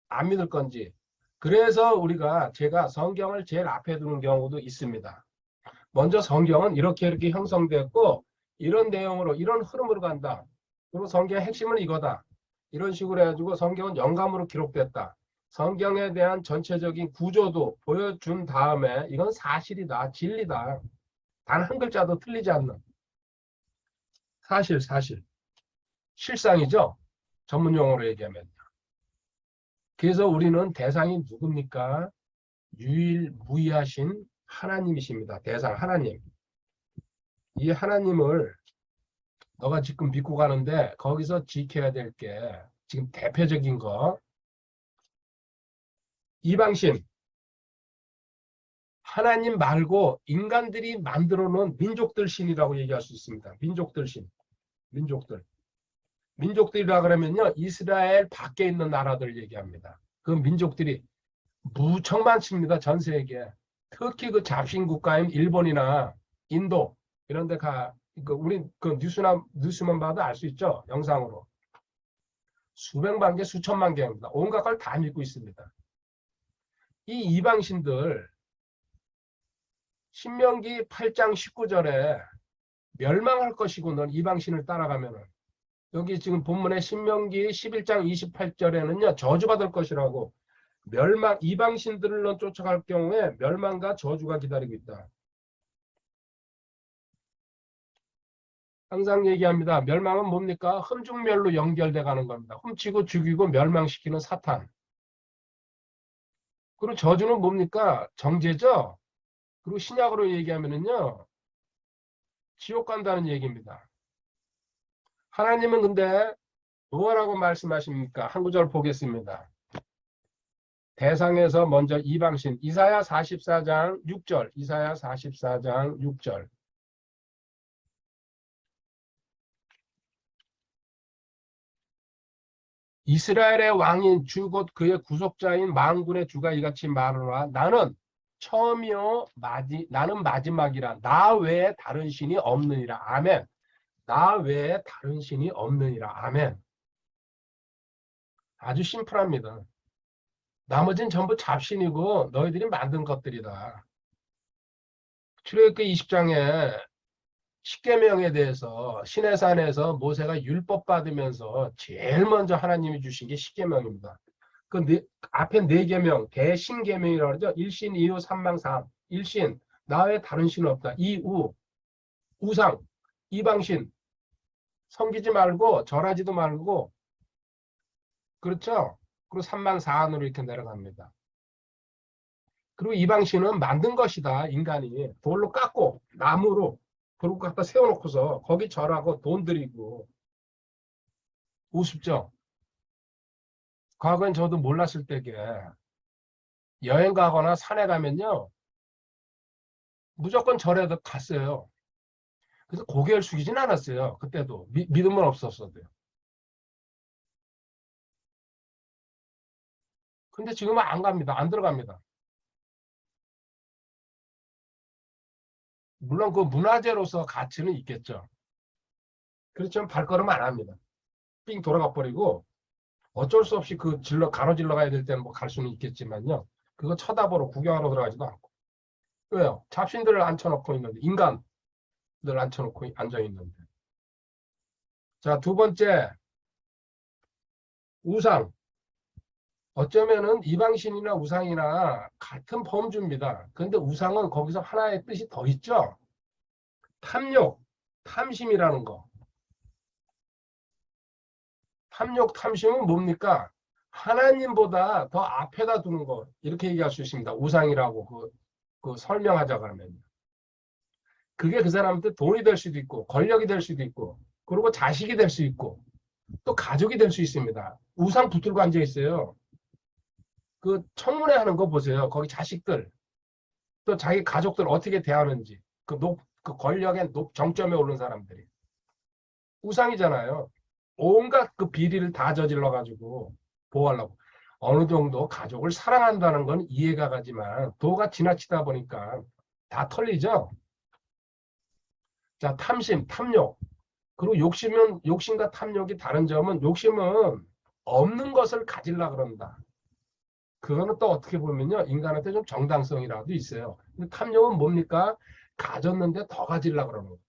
A: 안 믿을 건지. 그래서 제가 성경을 제일 앞에 두는 경우도 있습니다. 먼저 성경은 이렇게 형성됐고 이런 내용으로 이런 흐름으로 간다. 그리고 성경의 핵심은 이거다. 이런 식으로 해가지고 성경은 영감으로 기록됐다. 성경에 대한 전체적인 구조도 보여준 다음에 이건 사실이다. 진리다. 단 한 글자도 틀리지 않는 사실. 실상이죠. 전문 용어로 얘기하면. 그래서 우리는 대상이 누굽니까? 유일무이하신 하나님이십니다. 대상 하나님. 이 하나님을 너가 지금 믿고 가는데 거기서 지켜야 될 게 지금 대표적인 거 이방신 하나님 말고 인간들이 만들어 놓은 민족들 신이라고 얘기할 수 있습니다. 민족들 신. 민족들이라 그러면요. 이스라엘 밖에 있는 나라들 얘기합니다. 그 민족들이 무척 많습니다. 전 세계에. 특히 그 잡신 국가인 일본이나 인도 이런 데 우리 그 뉴스만 봐도 알 수 있죠. 영상으로. 수백만 개, 수천만 개입니다. 온갖 걸 다 믿고 있습니다. 이 이방신들 신명기 8장 19절에 멸망할 것이고 넌 이방신을 따라가면은 여기 지금 본문에 신명기 11장 28절에는요 저주받을 것이라고 멸망 이방신들을 넌 쫓아갈 경우에 멸망과 저주가 기다리고 있다. 항상 얘기합니다. 멸망은 뭡니까? 흠중멸로 연결돼 가는 겁니다. 훔치고 죽이고 멸망시키는 사탄. 그리고 저주는 뭡니까? 정죄죠. 그리고 신약으로 얘기하면은요 지옥 간다는 얘기입니다. 하나님은 근데 뭐라고 말씀하십니까? 한 구절 보겠습니다. 대상에서 먼저 이방신 이사야 44장 6절 이사야 44장 6절 이스라엘의 왕인 주 곧 그의 구속자인 만군의 주가 이같이 말하노라 나는 처음이요 나는 마지막이라 나 외에 다른 신이 없느니라 아멘. 나 외에 다른 신이 없느니라 아멘. 아주 심플합니다. 나머지는 전부 잡신이고 너희들이 만든 것들이다. 출애굽기 20장에 십계명에 대해서 시내산에서 모세가 율법 받으면서 제일 먼저 하나님이 주신 게 십계명입니다. 그 앞에 네 계명 대신계명이라고 그러죠. 일신 이유 삼망삼 일신 나 외에 다른 신은 없다. 이우 우상 이방신 섬기지 말고 절하지도 말고 그렇죠. 그리고 삼만사한으로 이렇게 내려갑니다. 그리고 이방신은 만든 것이다. 인간이 돌로 깎고 나무로 그리고 갖다 세워놓고서 거기 절하고 돈 들이고 우습죠. 과거엔 저도 몰랐을 때게 여행 가거나 산에 가면요 무조건 절에 갔어요. 그래서 고개를 숙이진 않았어요. 그때도 믿음은 없었어도요. 근데 지금은 안 갑니다. 안 들어갑니다. 물론 그 문화재로서 가치는 있겠죠. 그렇지만 발걸음 안 합니다. 삥 돌아가 버리고 어쩔 수 없이 그 가로질러 가야 될 때는 뭐 갈 수는 있겠지만요. 그거 쳐다보러 구경하러 들어가지도 않고. 왜요? 잡신들을 앉혀놓고 있는데 인간들 앉혀놓고 앉아 있는데. 자, 두 번째 우상. 어쩌면은 이방신이나 우상이나 같은 범주입니다. 그런데 우상은 거기서 하나의 뜻이 더 있죠. 탐욕, 탐심이라는 거. 탐욕, 탐심은 뭡니까? 하나님보다 더 앞에다 두는 거. 이렇게 얘기할 수 있습니다. 우상이라고 그 설명하자고 하면. 그게 그 사람한테 돈이 될 수도 있고 권력이 될 수도 있고 그리고 자식이 될 수 있고 또 가족이 될 수 있습니다. 우상 붙들고 앉아 있어요. 그 청문회 하는 거 보세요. 거기 자식들 또 자기 가족들 어떻게 대하는지 그 권력의 정점에 오른 사람들이 우상이잖아요. 온갖 그 비리를 다 저질러 가지고 보호하려고 어느 정도 가족을 사랑한다는 건 이해가 가지만 도가 지나치다 보니까 다 털리죠. 자, 탐심, 탐욕 그리고 욕심과 탐욕이 다른 점은 욕심은 없는 것을 가지려 그런다. 그거는 또 어떻게 보면요 인간한테 좀 정당성이라도 있어요. 근데 탐욕은 뭡니까? 가졌는데 더 가지려 그러는 거예요.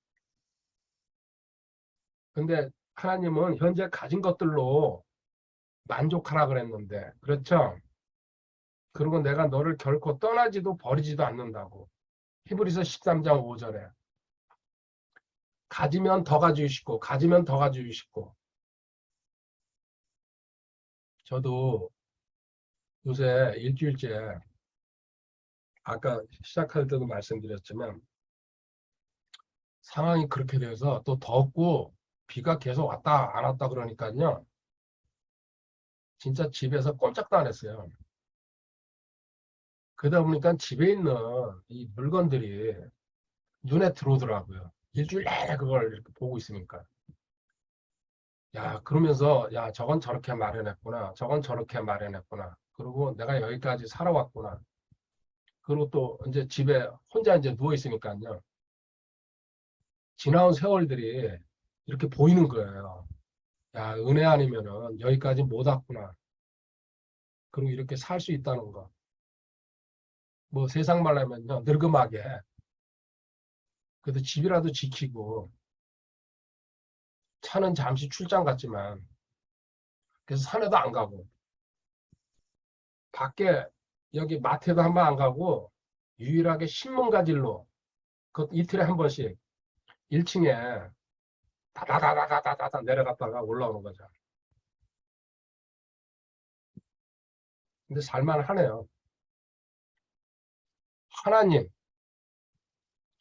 A: 근데 하나님은 현재 가진 것들로 만족하라 그랬는데 그렇죠? 그리고 내가 너를 결코 떠나지도 버리지도 않는다고. 히브리서 13장 5절에 가지면 더 가지고 가지면 더 가지고 저도 요새 일주일째 아까 시작할 때도 말씀드렸지만 상황이 그렇게 돼서 또 덥고 비가 계속 왔다 안 왔다 그러니까요 진짜 집에서 꼼짝도 안 했어요. 그러다 보니까 집에 있는 이 물건들이 눈에 들어오더라고요. 일주일 내내 그걸 이렇게 보고 있으니까. 야, 그러면서, 야, 저건 저렇게 마련했구나. 저건 저렇게 마련했구나. 그리고 내가 여기까지 살아왔구나. 그리고 또 이제 집에 혼자 이제 누워있으니까요. 지나온 세월들이 이렇게 보이는 거예요. 야, 은혜 아니면은 여기까지 못 왔구나. 그리고 이렇게 살 수 있다는 거. 뭐 세상 말로 하면요. 늙음하게 그래도 집이라도 지키고 차는 잠시 출장 갔지만 그래서 산에도 안 가고 밖에 여기 마트에도 한 번 안 가고 유일하게 신문가질로 그 이틀에 한 번씩 1층에 다다다다다다다 내려갔다가 올라오는 거죠. 근데 살만하네요.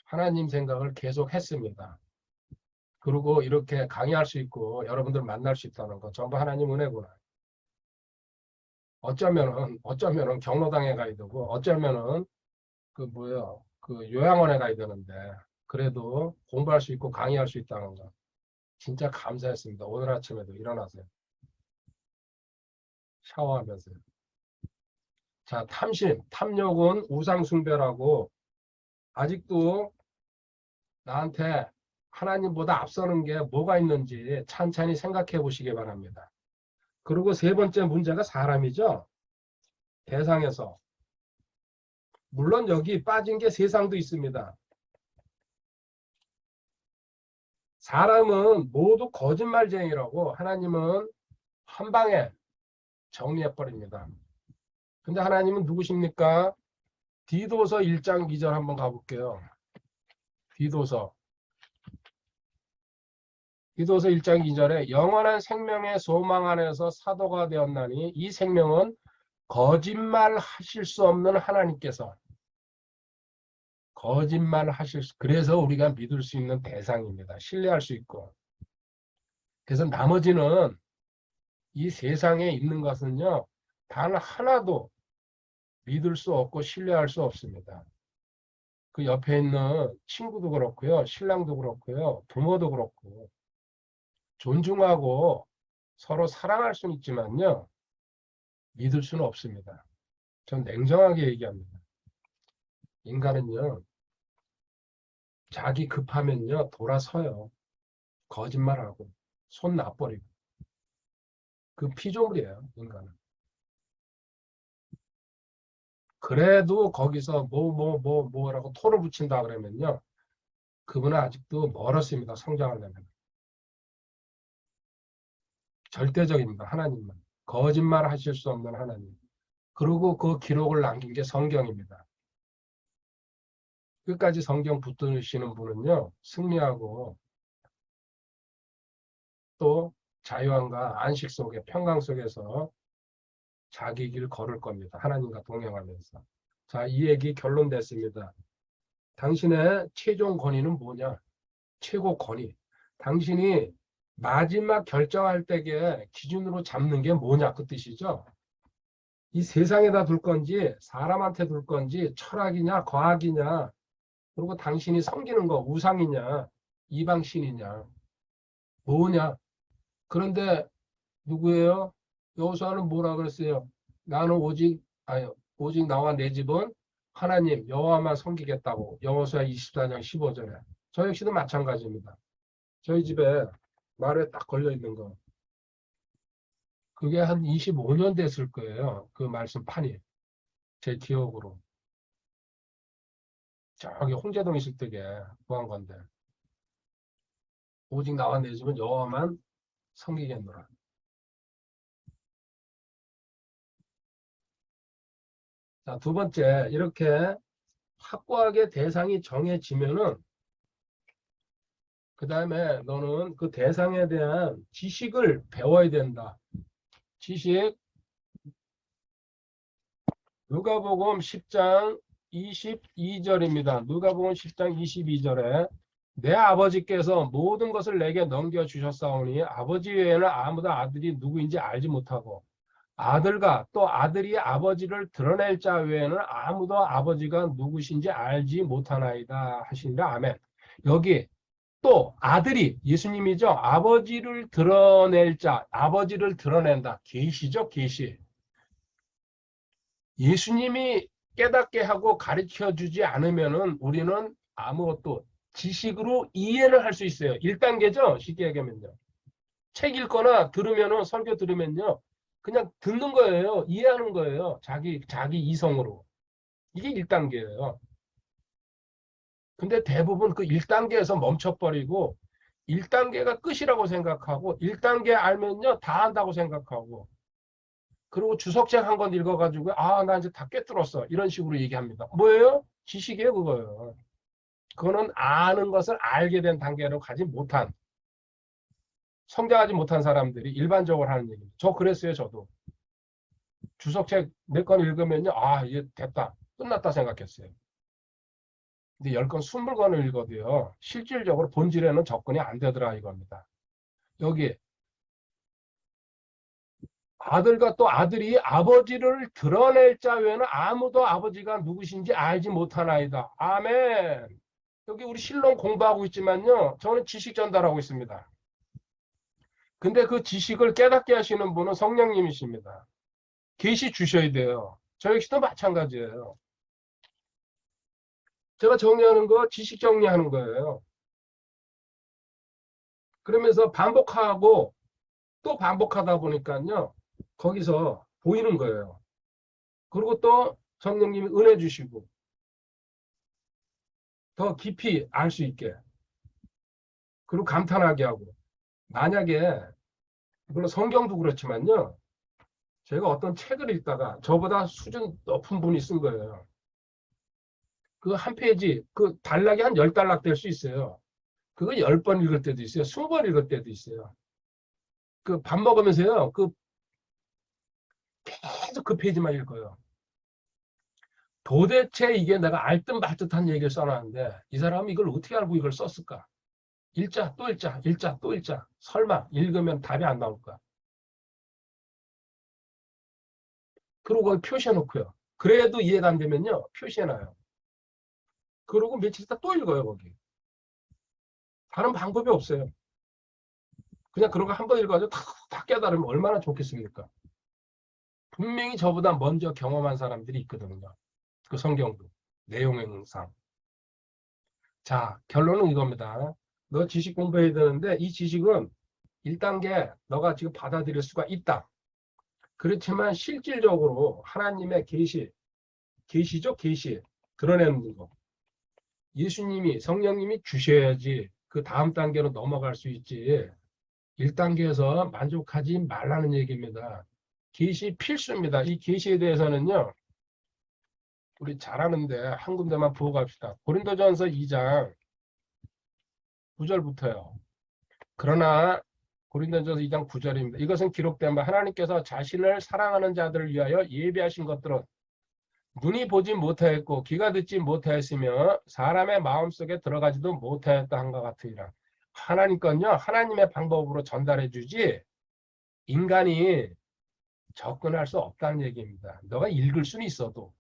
A: 하나님 생각을 계속 했습니다. 그리고 이렇게 강의할 수 있고 여러분들 만날 수 있다는 거 전부 하나님 은혜구나. 어쩌면은 경로당에 가야 되고 어쩌면은 그 뭐야 그 요양원에 가야 되는데 그래도 공부할 수 있고 강의할 수 있다는 거 진짜 감사했습니다. 오늘 아침에도 일어나세요. 샤워하면서. 자, 탐욕은 우상숭배라고 아직도 나한테 하나님보다 앞서는 게 뭐가 있는지 찬찬히 생각해 보시기 바랍니다. 그리고 세 번째 문제가 사람이죠. 대상에서. 물론 여기 빠진 게 세상도 있습니다. 사람은 모두 거짓말쟁이라고 하나님은 한 방에 정리해버립니다. 근데 하나님은 누구십니까? 디도서 1장 2절 한번 가볼게요. 디도서 1장 2절에 영원한 생명의 소망 안에서 사도가 되었나니 이 생명은 거짓말 하실 수 없는 하나님께서 그래서 우리가 믿을 수 있는 대상입니다. 신뢰할 수 있고. 그래서 나머지는 이 세상에 있는 것은요, 단 하나도 믿을 수 없고 신뢰할 수 없습니다. 그 옆에 있는 친구도 그렇고요, 신랑도 그렇고요, 부모도 그렇고, 존중하고 서로 사랑할 수는 있지만요, 믿을 수는 없습니다. 전 냉정하게 얘기합니다. 인간은요, 자기 급하면요, 돌아서요. 거짓말하고, 손 놔버리고. 그 피조물이에요, 인간은. 그래도 거기서 뭐라고 토를 붙인다 그러면요. 그분은 아직도 멀었습니다. 성장하려면. 절대적입니다. 하나님만. 거짓말 하실 수 없는 하나님. 그리고 그 기록을 남긴 게 성경입니다. 끝까지 성경 붙드시는 분은요. 승리하고 또 자유함과 안식 속에 평강 속에서 자기 길 걸을 겁니다. 하나님과 동행하면서. 자, 이 얘기 결론됐습니다. 당신의 최종 권위는 뭐냐? 최고 권위. 당신이 마지막 결정할 때에 기준으로 잡는 게 뭐냐 그 뜻이죠. 이 세상에다 둘 건지 사람한테 둘 건지 철학이냐 과학이냐 그리고 당신이 섬기는 거 우상이냐 이방신이냐 뭐냐. 그런데 누구예요? 여호수아는 뭐라 그랬어요? 나는 오직 나와 내 집은 하나님 여호와만 섬기겠다고. 여호수아 24장 15절에. 저 역시도 마찬가지입니다. 저희 집에 말에 딱 걸려 있는 거. 그게 한 25년 됐을 거예요. 그 말씀 판이. 제 기억으로. 저기 홍제동 있을 때게 구한 건데. 오직 나와 내 집은 여호와만 섬기겠노라. 자, 두 번째, 이렇게 확고하게 대상이 정해지면은 그 다음에 너는 그 대상에 대한 지식을 배워야 된다. 지식, 누가복음 10장 22절입니다. 누가복음 10장 22절에 내 아버지께서 모든 것을 내게 넘겨주셨사오니 아버지 외에는 아무도 아들이 누구인지 알지 못하고 아들과 또 아들이 아버지를 드러낼 자 외에는 아무도 아버지가 누구신지 알지 못하나이다 하시니라. 아멘. 여기 또 아들이 예수님이죠. 아버지를 드러낼 자, 아버지를 드러낸다. 계시죠, 계시. 예수님이 깨닫게 하고 가르쳐 주지 않으면은 우리는 아무것도 지식으로 이해를 할 수 있어요. 1단계죠, 쉽게 얘기하면요. 책 읽거나 들으면은 설교 들으면요. 그냥 듣는 거예요. 이해하는 거예요. 자기 이성으로. 이게 1단계예요. 근데 대부분 그 1단계에서 멈춰버리고 1단계가 끝이라고 생각하고 1단계 알면요 다 안다고 생각하고 그리고 주석책 한 권 읽어가지고 아 나 이제 다 꿰뚫었어 이런 식으로 얘기합니다. 뭐예요? 지식이에요 그거예요. 그거는 아는 것을 알게 된 단계로 가지 못한 성장하지 못한 사람들이 일반적으로 하는 얘기입니다. 저 그랬어요 저도. 주석책 몇 권 읽으면요 아 이제 됐다 끝났다 생각했어요. 근데 10권 20권을 읽어도요 실질적으로 본질에는 접근이 안 되더라 이겁니다. 여기 아들과 또 아들이 아버지를 드러낼 자 외에는 아무도 아버지가 누구신지 알지 못하나이다. 아멘. 여기 우리 신론 공부하고 있지만요. 저는 지식 전달하고 있습니다. 근데 그 지식을 깨닫게 하시는 분은 성령님이십니다. 계시 주셔야 돼요. 저 역시도 마찬가지예요. 제가 정리하는 거 지식 정리하는 거예요. 그러면서 반복하고 또 반복하다 보니까요. 거기서 보이는 거예요. 그리고 또 성령님이 은혜 주시고 더 깊이 알 수 있게 그리고 감탄하게 하고 만약에 물론 성경도 그렇지만요. 제가 어떤 책을 읽다가 저보다 수준 높은 분이 쓴 거예요. 그 한 페이지 그 단락이 한 10단락 될 수 있어요. 그거 10번 읽을 때도 있어요. 20번 읽을 때도 있어요. 그 밥 먹으면서요. 그 계속 그 페이지만 읽어요. 도대체 이게 내가 알듯 말듯한 얘기를 써놨는데 이 사람이 이걸 어떻게 알고 이걸 썼을까? 읽자 또 읽자 읽자 또 읽자 설마 읽으면 답이 안 나올까? 그리고 거기 표시해놓고요. 그래도 이해가 안 되면요. 표시해놔요. 그러고 며칠 있다 또 읽어요. 거기. 다른 방법이 없어요. 그냥 그런 거 한 번 읽어가지고 다 깨달으면 얼마나 좋겠습니까? 분명히 저보다 먼저 경험한 사람들이 있거든요. 그 성경도. 내용상. 자, 결론은 이겁니다. 너 지식 공부해야 되는데 이 지식은 1단계 너가 지금 받아들일 수가 있다. 그렇지만 실질적으로 하나님의 계시죠? 계시. 드러내는 거. 예수님이 성령님이 주셔야지 그 다음 단계로 넘어갈 수 있지. 1단계에서 만족하지 말라는 얘기입니다. 계시 필수입니다. 이 계시에 대해서는요. 우리 잘하는데 한 군데만 보고 갑시다. 고린도전서 2장 9절부터요. 그러나 고린도전서 2장 9절입니다. 이것은 기록된 바 하나님께서 자신을 사랑하는 자들을 위하여 예비하신 것들은 눈이 보지 못하였고 귀가 듣지 못하였으며 사람의 마음속에 들어가지도 못하였다 한 것 같으니라. 하나님 건요. 하나님의 방법으로 전달해 주지 인간이 접근할 수 없다는 얘기입니다. 너가 읽을 수는 있어도.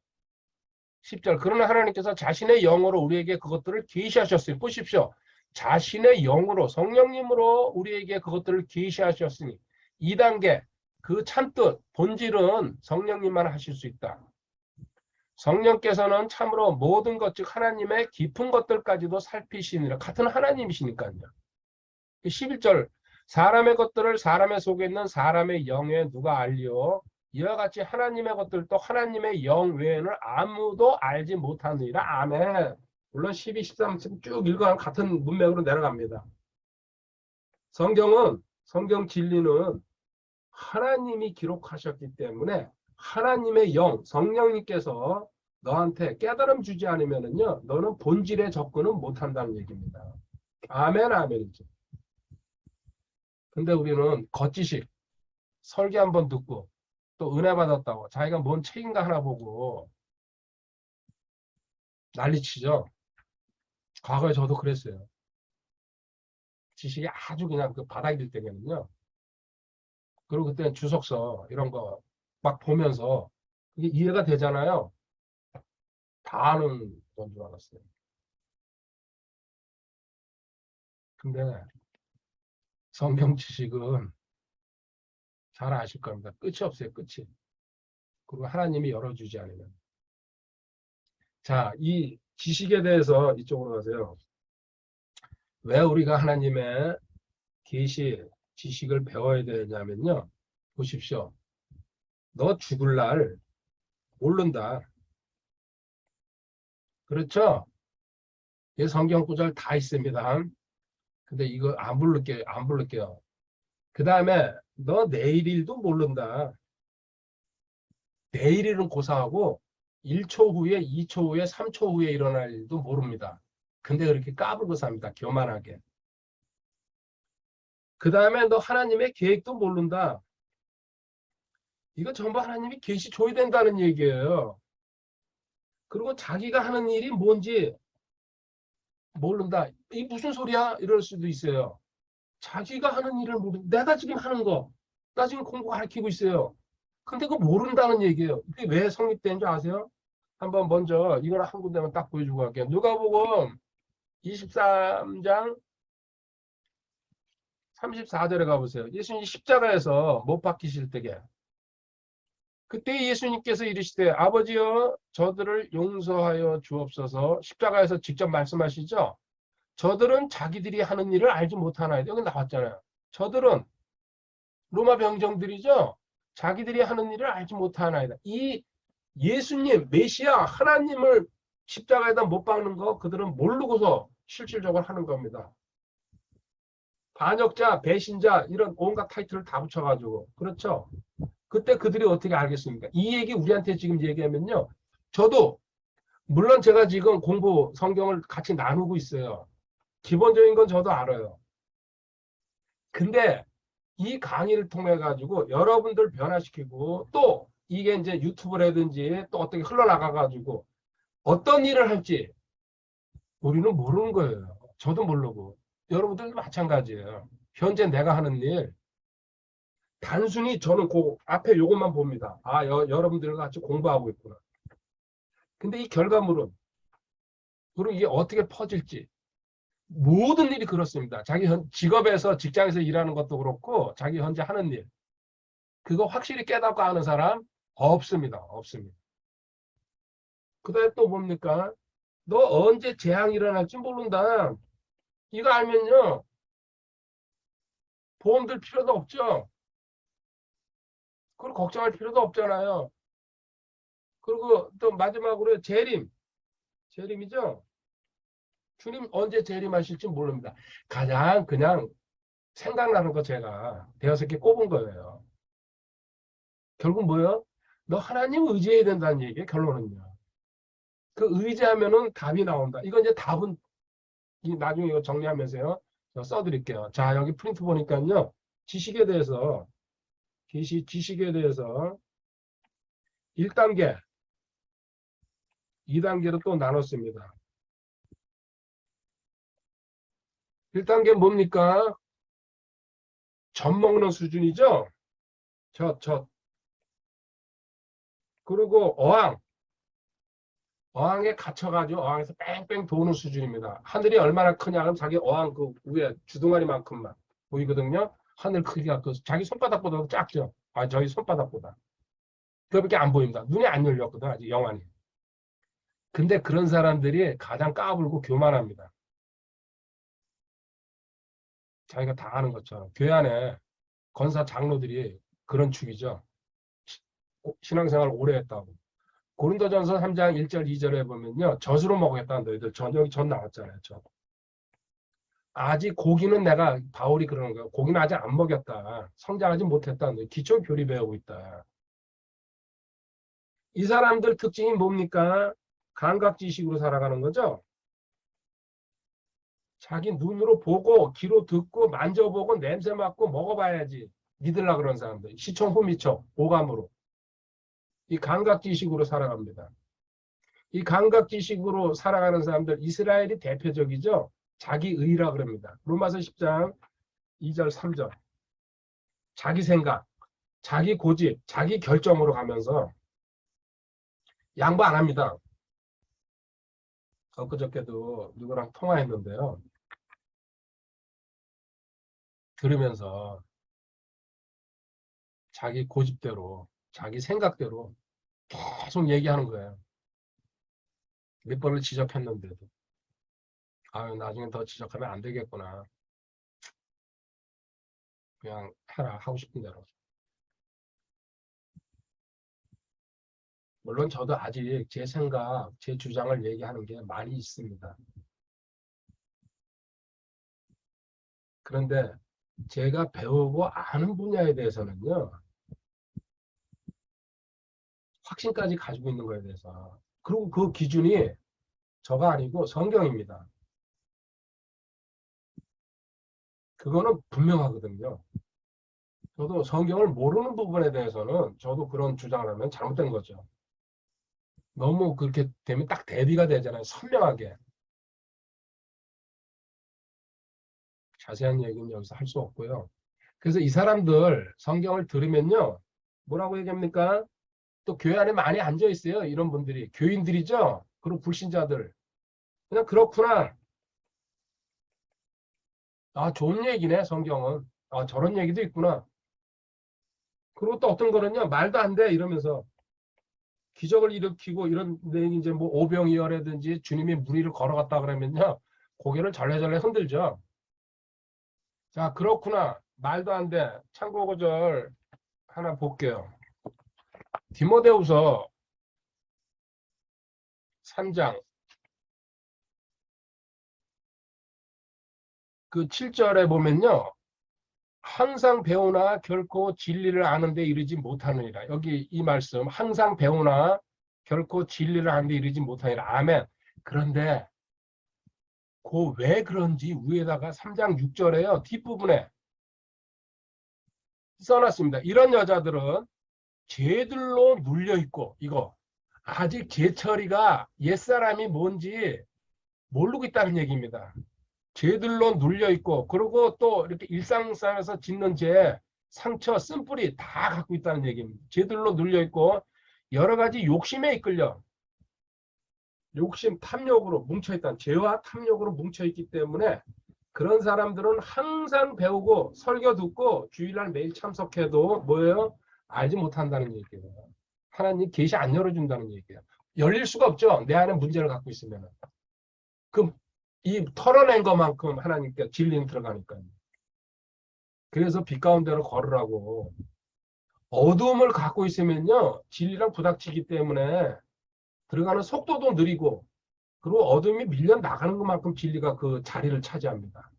A: 10절 그러나 하나님께서 자신의 영으로 우리에게 그것들을 계시하셨어요. 보십시오. 자신의 영으로 성령님으로 우리에게 그것들을 계시하셨으니 2단계 그 참뜻 본질은 성령님만 하실 수 있다. 성령께서는 참으로 모든 것 즉 하나님의 깊은 것들까지도 살피시니라. 같은 하나님이시니까요. 11절 사람의 것들을 사람의 속에 있는 사람의 영에 누가 알리오 이와 같이 하나님의 것들도 하나님의 영 외에는 아무도 알지 못하느니라. 아멘. 물론 12, 13, 쭉 읽어 같은 문맥으로 내려갑니다. 성경 진리는 하나님이 기록하셨기 때문에 하나님의 영, 성령님께서 너한테 깨달음 주지 않으면요, 너는 본질에 접근은 못한다는 얘기입니다. 아멘, 아멘이죠. 근데 우리는 겉지식, 설계 한번 듣고 또 은혜 받았다고 자기가 뭔 책인가 하나 보고 난리치죠. 과거에 저도 그랬어요. 지식이 아주 그냥 그 바닥일 때면요. 그리고 그때는 주석서 이런 거 막 보면서 이게 이해가 되잖아요. 다 아는 건 줄 알았어요. 근데 성경 지식은 잘 아실 겁니다. 끝이 없어요. 끝이. 그리고 하나님이 열어주지 않으면. 자, 이 지식에 대해서 이쪽으로 가세요. 왜 우리가 하나님의 계시, 지식을 배워야 되냐면요. 보십시오. 너 죽을 날 모른다. 그렇죠? 이 성경 구절 다 있습니다. 근데 이거 안 부를게요. 안 부를게요. 그 다음에 너 내일 일도 모른다. 내일 일은 고사하고 1초 후에 2초 후에 3초 후에 일어날 일도 모릅니다. 근데 그렇게 까불고 삽니다. 교만하게. 그 다음에 너 하나님의 계획도 모른다. 이거 전부 하나님이 계시 줘야 된다는 얘기예요. 그리고 자기가 하는 일이 뭔지 모른다. 이 무슨 소리야? 이럴 수도 있어요. 자기가 하는 일을 내가 지금 하는 거. 나 지금 공부 가르치고 있어요. 근데 그거 모른다는 얘기예요. 이게 왜 성립되는 줄 아세요? 한번 먼저 이걸 한 군데만 딱 보여주고 갈게요. 누가복음 23장 34절에 가보세요. 예수님 십자가에서 못 박히실 때게. 그때 예수님께서 이르시되 아버지여 저들을 용서하여 주옵소서. 십자가에서 직접 말씀하시죠. 저들은 자기들이 하는 일을 알지 못하나이다. 여기 나왔잖아요. 저들은 로마 병정들이죠. 자기들이 하는 일을 알지 못하나이다. 이 예수님, 메시아, 하나님을 십자가에다 못 박는 거 그들은 모르고서 실질적으로 하는 겁니다. 반역자, 배신자 이런 온갖 타이틀을 다 붙여가지고 그렇죠. 그때 그들이 어떻게 알겠습니까? 이 얘기 우리한테 지금 얘기하면요. 저도 물론 제가 지금 공부 성경을 같이 나누고 있어요. 기본적인 건 저도 알아요. 근데 이 강의를 통해 가지고 여러분들 변화시키고 또 이게 이제 유튜브라든지 또 어떻게 흘러나가 가지고 어떤 일을 할지 우리는 모르는 거예요. 저도 모르고 여러분들도 마찬가지예요. 현재 내가 하는 일 단순히 저는 그 앞에 요것만 봅니다. 아, 여러분들과 같이 공부하고 있구나. 근데 이 결과물은 그리고 이게 어떻게 퍼질지 모든 일이 그렇습니다. 자기 직업에서 직장에서 일하는 것도 그렇고 자기 현재 하는 일 그거 확실히 깨닫고 아는 사람 없습니다. 없습니다. 그 다음에 또 뭡니까? 너 언제 재앙이 일어날지 모른다. 이거 알면요. 보험 들 필요도 없죠. 그리고 걱정할 필요도 없잖아요. 그리고 또 마지막으로 재림. 재림이죠. 주님 언제 재림하실지 모릅니다. 가장 그냥 생각나는 거 제가 대여섯 개 꼽은 거예요. 결국 뭐예요? 너 하나님 의지해야 된다는 얘기예요. 결론은요. 그 의지하면은 답이 나온다. 이건 이제 답은 나중에 이거 정리하면서요. 저 써드릴게요. 자, 여기 프린트 보니까요. 지식에 대해서, 지식에 대해서 1단계, 2단계로 또 나눴습니다. 1단계 뭡니까? 젖 먹는 수준이죠? 젖. 그리고 어항에 갇혀가지고 어항에서 뺑뺑 도는 수준입니다. 하늘이 얼마나 크냐면 자기 어항 그 위에 주둥아리만큼만 보이거든요. 하늘 크기가 그 자기 손바닥보다 작죠. 아, 저희 손바닥보다. 그거밖에 안 보입니다. 눈이 안 열렸거든, 아직 영안이. 근데 그런 사람들이 가장 까불고 교만합니다. 자기가 다 아는 것처럼. 교회 안에 권사 장로들이 그런 축이죠. 신앙생활 오래 했다고. 고린도전서 3장 1절 2절에 보면요. 젖으로 먹겠다. 너희들 저녁이 전 나왔잖아요. 저. 아직 고기는 내가 바울이 그러는 거예요. 고기는 아직 안 먹였다. 성장하지 못했다. 기초 교리 배우고 있다. 이 사람들 특징이 뭡니까? 감각지식으로 살아가는 거죠. 자기 눈으로 보고 귀로 듣고 만져보고 냄새 맡고 먹어봐야지 믿으려고 그런 사람들. 시청 후미청 오감으로. 이 감각지식으로 살아갑니다. 이 감각지식으로 살아가는 사람들 이스라엘이 대표적이죠. 자기의라 그럽니다. 로마서 10장 2절 3절. 자기 생각, 자기 고집, 자기 결정으로 가면서 양보 안 합니다. 엊그저께도 누구랑 통화했는데요. 들으면서 자기 고집대로, 자기 생각대로 계속 얘기하는 거예요. 몇 번을 지적했는데도. 아유, 나중에 더 지적하면 안 되겠구나. 그냥 해라, 하고 싶은 대로. 물론 저도 아직 제 생각, 제 주장을 얘기하는 게 많이 있습니다. 그런데 제가 배우고 아는 분야에 대해서는요. 확신까지 가지고 있는 거에 대해서. 그리고 그 기준이 저가 아니고 성경입니다. 그거는 분명하거든요. 저도 성경을 모르는 부분에 대해서는 저도 그런 주장을 하면 잘못된 거죠. 너무 그렇게 되면 딱 대비가 되잖아요. 선명하게. 자세한 얘기는 여기서 할 수 없고요. 그래서 이 사람들 성경을 들으면요. 뭐라고 얘기합니까? 또 교회 안에 많이 앉아 있어요. 이런 분들이. 교인들이죠. 그리고 불신자들. 그냥 그렇구나. 아, 좋은 얘기네, 성경은. 아, 저런 얘기도 있구나. 그리고 또 어떤 거는요, 말도 안 돼, 이러면서. 기적을 일으키고 이런 데 이제 뭐 오병이어라든지 주님이 무리를 걸어갔다 그러면요, 고개를 절레절레 흔들죠. 자, 그렇구나. 말도 안 돼. 참고 구절 하나 볼게요. 디모데후서 3장 그 7절에 보면요. 항상 배우나 결코 진리를 아는 데 이르지 못하느니라. 여기 이 말씀 항상 배우나 결코 진리를 아는 데 이르지 못하느니라. 아멘. 그런데 그 왜 그런지 위에다가 3장 6절에요. 뒷부분에 써놨습니다. 이런 여자들은 죄들로 눌려 있고 이거 아직 죄처리가 옛사람이 뭔지 모르고 있다는 얘기입니다. 죄들로 눌려 있고 그리고 또 이렇게 일상생활에서 짓는 죄, 상처, 쓴뿌리 다 갖고 있다는 얘기입니다. 죄들로 눌려 있고 여러 가지 욕심에 이끌려 욕심, 탐욕으로 뭉쳐있다는 죄와 탐욕으로 뭉쳐있기 때문에 그런 사람들은 항상 배우고 설교 듣고 주일날 매일 참석해도 뭐예요? 알지 못한다는 얘기예요. 하나님 계시 안 열어준다는 얘기예요. 열릴 수가 없죠. 내 안에 문제를 갖고 있으면. 그럼 이 털어낸 것만큼 하나님께 진리는 들어가니까요. 그래서 빛 가운데로 걸으라고. 어두움을 갖고 있으면요. 진리랑 부닥치기 때문에 들어가는 속도도 느리고 그리고 어둠이 밀려 나가는 것만큼 진리가 그 자리를 차지합니다.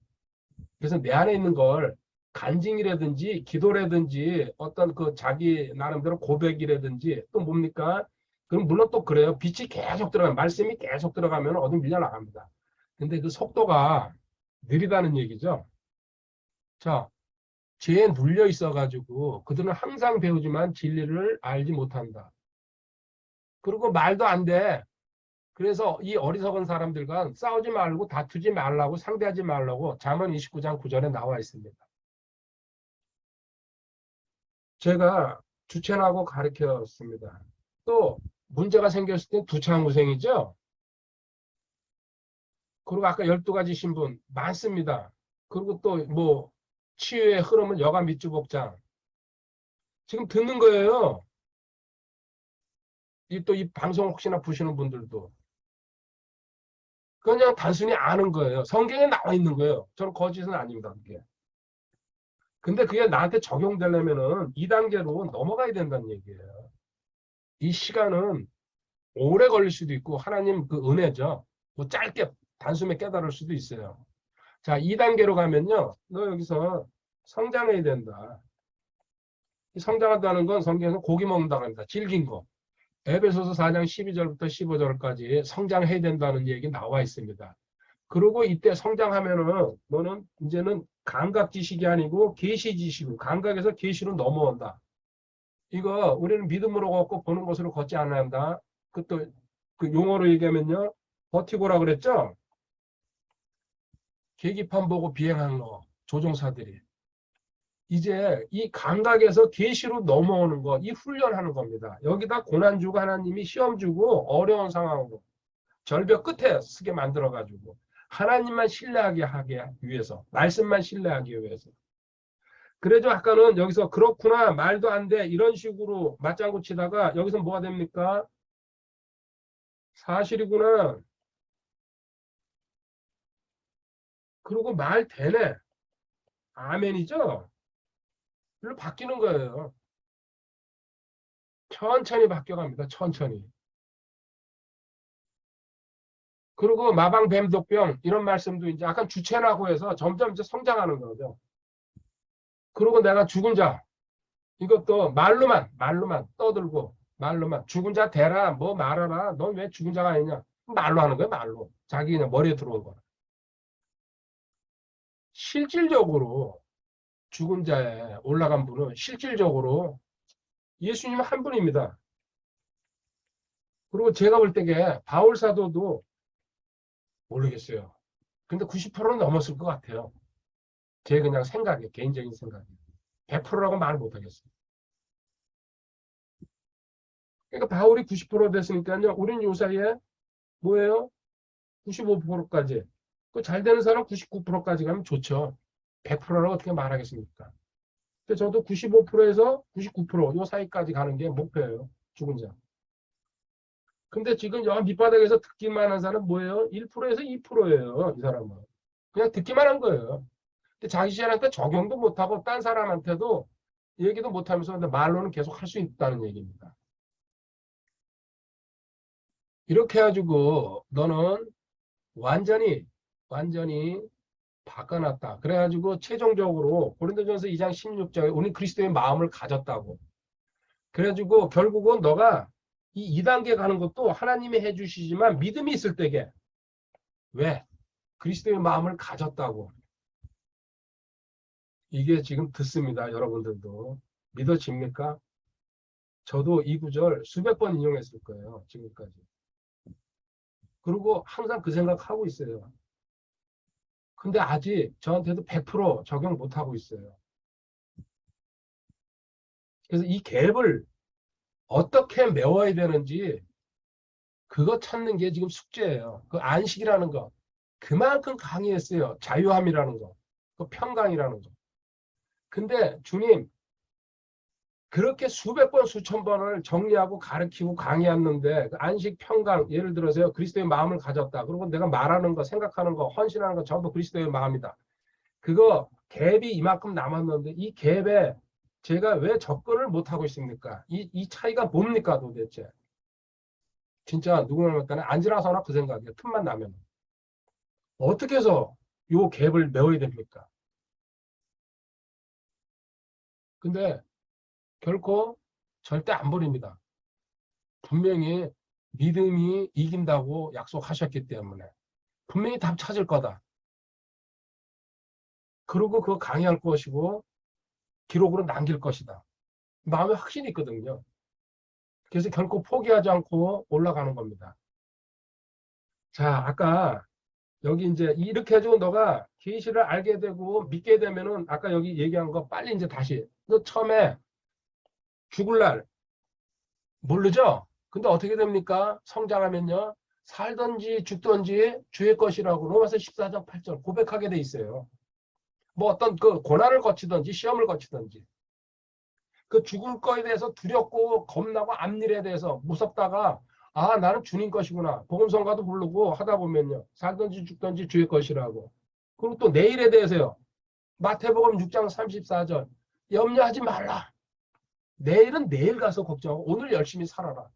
A: 그래서 내 안에 있는 걸 간증이라든지 기도라든지 어떤 그 자기 나름대로 고백이라든지 또 뭡니까? 그럼 물론 또 그래요. 빛이 계속 들어가면 말씀이 계속 들어가면 어둠 밀려 나갑니다. 근데 그 속도가 느리다는 얘기죠. 자, 죄에 눌려 있어가지고 그들은 항상 배우지만 진리를 알지 못한다. 그리고 말도 안 돼. 그래서 이 어리석은 사람들과 싸우지 말고 다투지 말라고 상대하지 말라고 잠언 29장 9절에 나와 있습니다. 제가 주체하고 가르쳤습니다. 또 문제가 생겼을 때 두창구생이죠. 그리고 아까 12가지 신분 많습니다. 그리고 또 뭐 치유의 흐름은 여가 밑주복장 지금 듣는 거예요. 이 또 이 방송 혹시나 보시는 분들도 그냥 단순히 아는 거예요. 성경에 나와 있는 거예요. 저는 거짓은 아닙니다. 그게. 근데 그게 나한테 적용되려면은 2단계로 넘어가야 된다는 얘기예요. 이 시간은 오래 걸릴 수도 있고 하나님 그 은혜죠. 뭐 짧게 단숨에 깨달을 수도 있어요. 자, 2단계로 가면요. 너 여기서 성장해야 된다. 성장한다는 건 성경에서 고기 먹는다고 합니다. 질긴 거. 에베소서 4장 12절부터 15절까지 성장해야 된다는 얘기 나와 있습니다. 그리고 이때 성장하면은 너는 이제는 감각 지식이 아니고 계시 지식으로 감각에서 계시로 넘어온다. 이거 우리는 믿음으로 걷고 보는 것으로 걷지 않아야 한다. 그 또 그 용어로 얘기하면요. 버티고라 그랬죠? 계기판 보고 비행하는 거. 조종사들이. 이제 이 감각에서 계시로 넘어오는 거, 이 훈련하는 겁니다. 여기다 고난 주고 하나님이 시험 주고 어려운 상황으로 절벽 끝에 쓰게 만들어가지고 하나님만 신뢰하게 하기 위해서, 말씀만 신뢰하기 위해서. 그래도 아까는 여기서 그렇구나, 말도 안 돼, 이런 식으로 맞장구 치다가 여기서 뭐가 됩니까? 사실이구나. 그리고 말 되네. 아멘이죠? 일로 바뀌는 거예요. 천천히 바뀌어갑니다. 천천히. 그리고 마방뱀독병 이런 말씀도 이제 약간 주체라고 해서 점점 이제 성장하는 거죠. 그리고 내가 죽은 자 이것도 말로만 떠들고 말로만 죽은 자 대라 뭐 말하라 넌 왜 죽은 자가 아니냐 말로 하는 거야 말로 자기 그냥 머리에 들어온 거야. 실질적으로 죽은 자에 올라간 분은 실질적으로 예수님 한 분입니다. 그리고 제가 볼 때게 바울 사도도 모르겠어요. 근데 90%는 넘었을 것 같아요. 제 그냥 생각이 개인적인 생각이 100%라고 말 못하겠어요. 그러니까 바울이 90% 됐으니까요. 우린 요 사이에 뭐예요? 95%까지. 그 잘 되는 사람 99%까지 가면 좋죠. 100%라고 어떻게 말하겠습니까? 근데 저도 95%에서 99%요 사이까지 가는 게 목표예요. 죽은 자. 근데 지금 여 밑바닥에서 듣기만 한 사람은 뭐예요? 1%에서 2%예요. 이 사람은. 그냥 듣기만 한 거예요. 근데 자기 자신한테 적용도 못하고 딴 사람한테도 얘기도 못하면서 근데 말로는 계속 할 수 있다는 얘기입니다. 이렇게 해가지고 너는 완전히 바꿔놨다. 그래가지고 최종적으로 고린도전서 2장 16절에 우리 그리스도의 마음을 가졌다고. 그래가지고 결국은 너가 이 2단계 가는 것도 하나님이 해주시지만 믿음이 있을 때게 왜? 그리스도의 마음을 가졌다고. 이게 지금 듣습니다. 여러분들도. 믿어집니까? 저도 이 구절 수백 번 인용했을 거예요. 지금까지. 그리고 항상 그 생각하고 있어요. 근데 아직 저한테도 100% 적용 못하고 있어요. 그래서 이 갭을 어떻게 메워야 되는지 그거 찾는 게 지금 숙제예요. 그 안식이라는 거. 그만큼 강의했어요. 자유함이라는 거. 그 평강이라는 거. 근데 주님 그렇게 수백 번 수천 번을 정리하고 가르치고 강의했는데 그 안식 평강 예를 들어서요. 그리스도의 마음을 가졌다. 그리고 내가 말하는 거 생각하는 거 헌신하는 거 전부 그리스도의 마음이다. 그거 갭이 이만큼 남았는데 이 갭에 제가 왜 접근을 못하고 있습니까? 이 차이가 뭡니까 도대체? 진짜 누구나 말까는 안지나서나 그 생각이에요. 틈만 나면. 어떻게 해서 요 갭을 메워야 됩니까? 근데 결코 절대 안 버립니다. 분명히 믿음이 이긴다고 약속하셨기 때문에 분명히 답 찾을 거다. 그리고 그거 강의할 것이고 기록으로 남길 것이다. 마음에 확신이 있거든요. 그래서 결코 포기하지 않고 올라가는 겁니다. 자, 아까 여기 이제 이렇게 해주고 너가 계시를 알게 되고 믿게 되면은 아까 여기 얘기한 거 빨리 이제 다시 너 처음에 죽을 날 모르죠? 근데 어떻게 됩니까? 성장하면요. 살든지 죽든지 주의 것이라고 로마서 14장 8절 고백하게 돼 있어요. 뭐 어떤 그 고난을 거치든지 시험을 거치든지 그 죽을 거에 대해서 두렵고 겁나고 앞일에 대해서 무섭다가 아 나는 주님 것이구나. 복음성가도 부르고 하다 보면요. 살든지 죽든지 주의 것이라고. 그리고 또 내일에 대해서요. 마태복음 6장 34절 염려하지 말라. 내일은 내일 가서 걱정하고 오늘 열심히 살아라.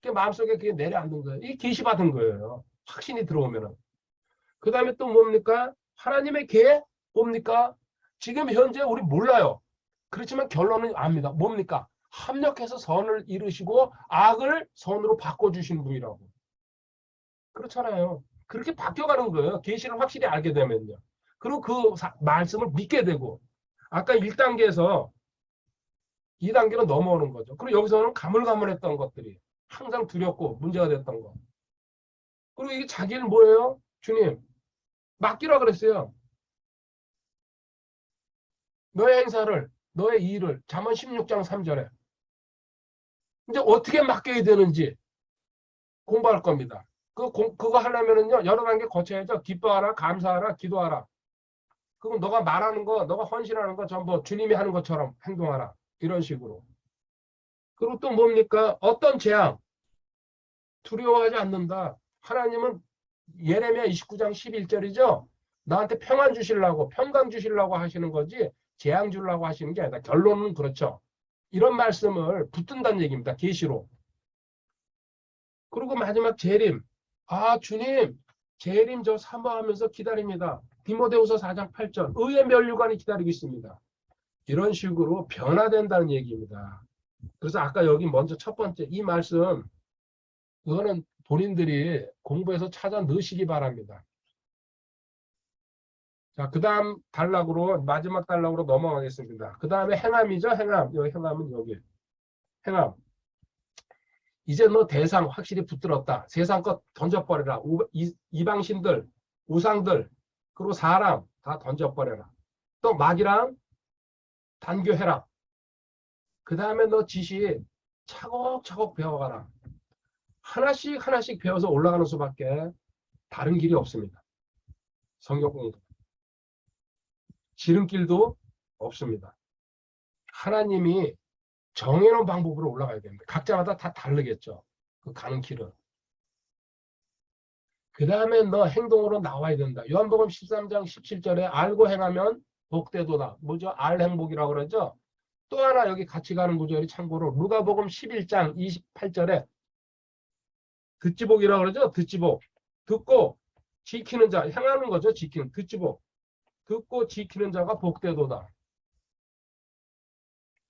A: 그 마음속에 그게 내려앉는 거예요. 이게 계시받은 거예요. 확신이 들어오면은. 그 다음에 또 뭡니까? 하나님의 계획 뭡니까? 지금 현재 우리 몰라요. 그렇지만 결론은 압니다. 뭡니까? 합력해서 선을 이루시고 악을 선으로 바꿔주신 분이라고. 그렇잖아요. 그렇게 바뀌어가는 거예요. 계시를 확실히 알게 되면요. 그리고 그 말씀을 믿게 되고 아까 1단계에서 2단계로 넘어오는 거죠. 그리고 여기서는 가물가물했던 것들이 항상 두렵고 문제가 됐던 거. 그리고 이게 자기는 뭐예요? 주님 맡기라 그랬어요. 너의 행사를 너의 일을 잠언 16장 3절에 이제 어떻게 맡겨야 되는지 공부할 겁니다. 그거 하려면은요 여러 단계 거쳐야죠. 기뻐하라, 감사하라, 기도하라. 그럼 너가 말하는 거, 너가 헌신하는 거 전부 주님이 하는 것처럼 행동하라. 이런 식으로. 그리고 또 뭡니까? 어떤 재앙 두려워하지 않는다. 하나님은 예레미야 29장 11절이죠. 나한테 평안 주시려고 평강 주시려고 하시는 거지 재앙 주려고 하시는 게 아니다. 결론은 그렇죠. 이런 말씀을 붙든다는 얘기입니다. 계시로. 그리고 마지막 재림. 아 주님 재림 저 사모하면서 기다립니다. 디모데후서 4장 8절 의의 면류관이 기다리고 있습니다. 이런 식으로 변화된다는 얘기입니다. 그래서 아까 여기 먼저 첫 번째 이 말씀 그거는 본인들이 공부해서 찾아 넣으시기 바랍니다. 자, 그 다음 단락으로 마지막 단락으로 넘어가겠습니다. 그 다음에 행함이죠. 행함. 여기 행함은 여기. 행함. 이제 너 대상 확실히 붙들었다. 세상 것 던져버려라. 이방신들, 우상들, 그리고 사람 다 던져버려라. 또 마귀랑 단교해라. 그 다음에 너 지시 차곡차곡 배워가라. 하나씩 하나씩 배워서 올라가는 수밖에 다른 길이 없습니다. 성경 공부. 지름길도 없습니다. 하나님이 정해놓은 방법으로 올라가야 됩니다. 각자마다 다 다르겠죠. 그 가는 길은. 그 다음에 너 행동으로 나와야 된다. 요한복음 13장 17절에 알고 행하면 복되도다. 뭐죠? 알 행복이라고 그러죠. 또 하나 여기 같이 가는 구절이 참고로 누가복음 11장 28절에 듣지복이라고 그러죠. 듣지복. 듣고 지키는 자. 행하는 거죠. 지키는. 듣지복. 듣고 지키는 자가 복되도다.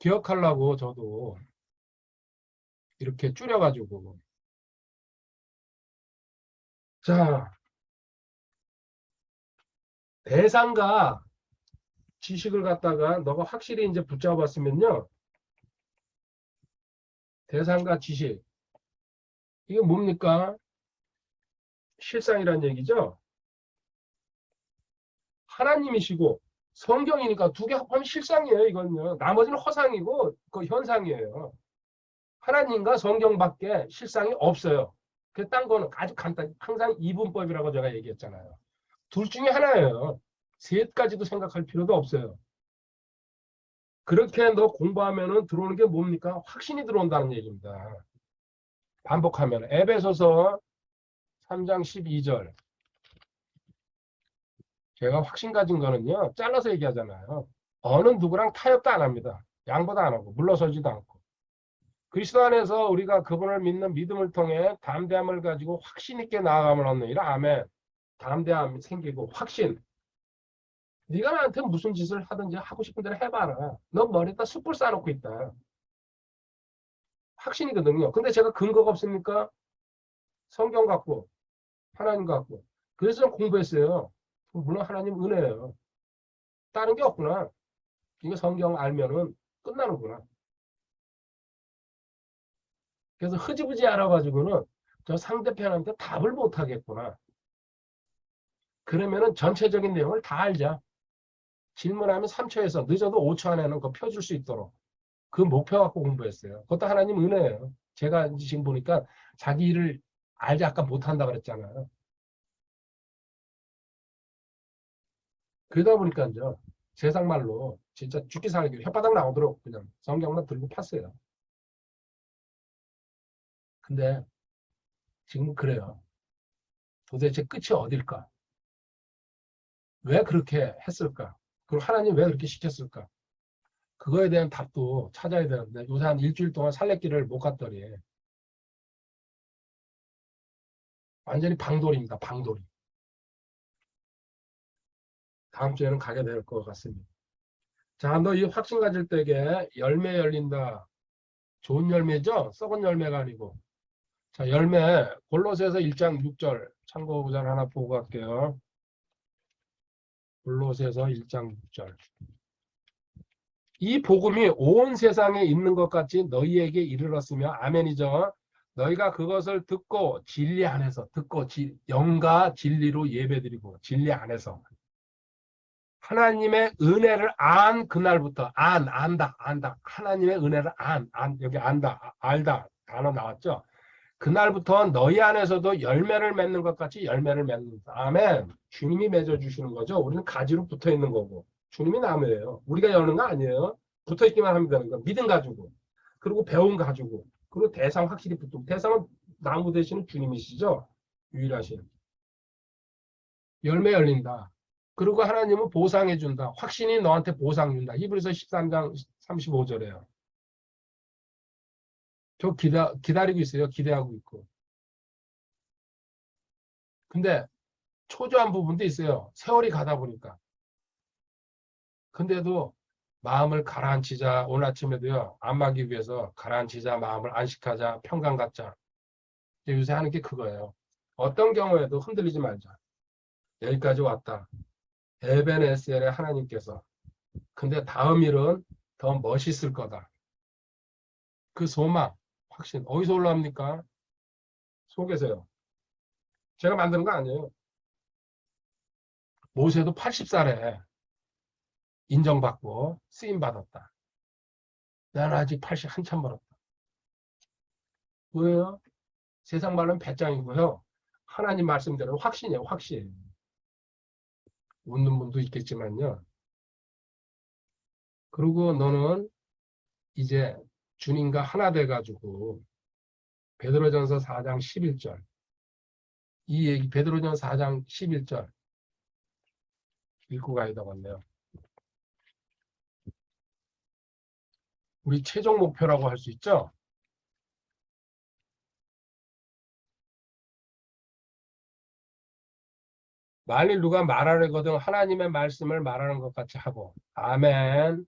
A: 기억하려고 저도 이렇게 줄여가지고. 자, 대상과 지식을 갖다가 너가 확실히 이제 붙잡았으면요. 대상과 지식. 이게 뭡니까? 실상이란 얘기죠. 하나님이시고 성경이니까 두 개 합하면 실상이에요. 이건요. 나머지는 허상이고 그 현상이에요. 하나님과 성경밖에 실상이 없어요. 그 딴 거는 아주 간단히 항상 이분법이라고 제가 얘기했잖아요. 둘 중에 하나예요. 셋까지도 생각할 필요도 없어요. 그렇게 너 공부하면은 들어오는 게 뭡니까? 확신이 들어온다는 얘기입니다. 반복하면 에베소서 3장 12절. 제가 확신 가진 거는요. 잘라서 얘기하잖아요. 어느 누구랑 타협도 안 합니다. 양보도 안 하고 물러서지도 않고. 그리스도 안에서 우리가 그분을 믿는 믿음을 통해 담대함을 가지고 확신 있게 나아감을 얻느니라. 아멘. 담대함이 생기고 확신. 네가 나한테 무슨 짓을 하든지 하고 싶은 대로 해봐라. 너 머리에다 숯불 쌓아놓고 있다. 확신이거든요. 근데 제가 근거가 없습니까? 성경 갖고 하나님 갖고. 그래서 공부했어요. 물론 하나님 은혜예요. 다른 게 없구나. 이거 성경 알면은 끝나는구나. 그래서 흐지부지 알아가지고는 저 상대편한테 답을 못 하겠구나. 그러면은 전체적인 내용을 다 알자. 질문하면 3초에서 늦어도 5초 안에는 그거 펴줄 수 있도록. 그 목표 갖고 공부했어요. 그것도 하나님 은혜예요. 제가 지금 보니까 자기 일을 알지 아까 못한다 그랬잖아요. 그러다 보니까요. 세상 말로 진짜 죽기 살기 혓바닥 나오도록 그냥 성경만 들고 팠어요. 근데 지금 그래요. 도대체 끝이 어딜까? 왜 그렇게 했을까? 그리고 하나님 왜 그렇게 시켰을까? 그거에 대한 답도 찾아야 되는데 요새 한 일주일 동안 살레길을 못 갔더니 완전히 방돌입니다. 방돌이. 다음 주에는 가게 될 것 같습니다. 자, 너 이 확신 가질 때에 열매 열린다. 좋은 열매죠? 썩은 열매가 아니고. 자, 열매 골로새서 1장 6절 참고 구절 하나 보고 갈게요. 골로새서 1장 6절. 이 복음이 온 세상에 있는 것 같이 너희에게 이르렀으며 아멘이죠. 너희가 그것을 듣고 진리 안에서 듣고 영과 진리로 예배드리고 진리 안에서 하나님의 은혜를 안 그날부터 안다 하나님의 은혜를 여기 안다 알다 단어 나왔죠. 그날부터 너희 안에서도 열매를 맺는 것 같이 열매를 맺는다. 아멘. 주님이 맺어주시는 거죠. 우리는 가지로 붙어 있는 거고 주님이 나무예요. 우리가 여는 거 아니에요. 붙어 있기만 하면 되는 거. 믿음 가지고 그리고 배움 가지고 그리고 대상 확실히 붙고 대상은 나무 대신에 주님이시죠. 유일하신. 열매 열린다. 그리고 하나님은 보상해 준다. 확신이 너한테 보상 준다. 히브리서 13장 35절에요. 저 기다리고 있어요. 기대하고 있고. 근데 초조한 부분도 있어요. 세월이 가다 보니까. 근데도 마음을 가라앉히자. 오늘 아침에도요. 안마기 위해서 가라앉히자. 마음을 안식하자. 평강 갖자. 요새 하는 게 그거예요. 어떤 경우에도 흔들리지 말자. 여기까지 왔다. 에벤에셀의 하나님께서. 근데 다음 일은 더 멋있을 거다. 그 소망, 확신. 어디서 올라옵니까? 속에서요. 제가 만드는 거 아니에요. 모세도 80살에 인정받고 쓰임받았다. 나는 아직 80 한참 멀었다. 왜요? 세상 말은 배짱이고요. 하나님 말씀대로 확신이에요. 확신. 웃는 분도 있겠지만요. 그리고 너는 이제 주님과 하나 돼가지고 베드로전서 4장 11절 이 얘기 베드로전서 4장 11절 읽고 가야 되겠네요. 우리 최종 목표라고 할 수 있죠. 만일 누가 말하려거든 하나님의 말씀을 말하는 것 같이 하고 아멘.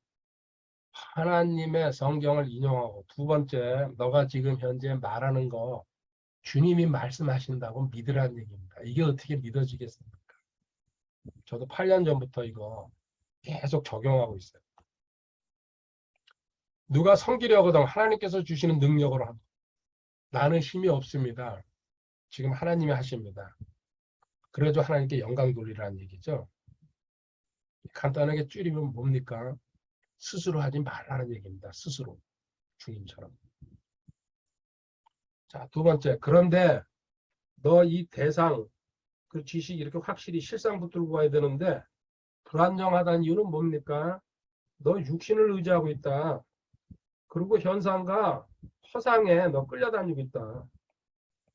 A: 하나님의 성경을 인용하고 두 번째 너가 지금 현재 말하는 거 주님이 말씀하신다고 믿으라는 얘기입니다. 이게 어떻게 믿어지겠습니까? 저도 8년 전부터 이거 계속 적용하고 있어요. 누가 섬기려거든 하나님께서 주시는 능력으로 합니다. 나는 힘이 없습니다. 지금 하나님이 하십니다. 그래도 하나님께 영광 돌리라는 얘기죠. 간단하게 줄이면 뭡니까? 스스로 하지 말라는 얘기입니다. 스스로. 주님처럼. 자, 두 번째. 그런데 너 이 대상, 그 지식 이렇게 확실히 실상 붙들고 가야 되는데 불안정하다는 이유는 뭡니까? 너 육신을 의지하고 있다. 그리고 현상과 허상에 너 끌려다니고 있다.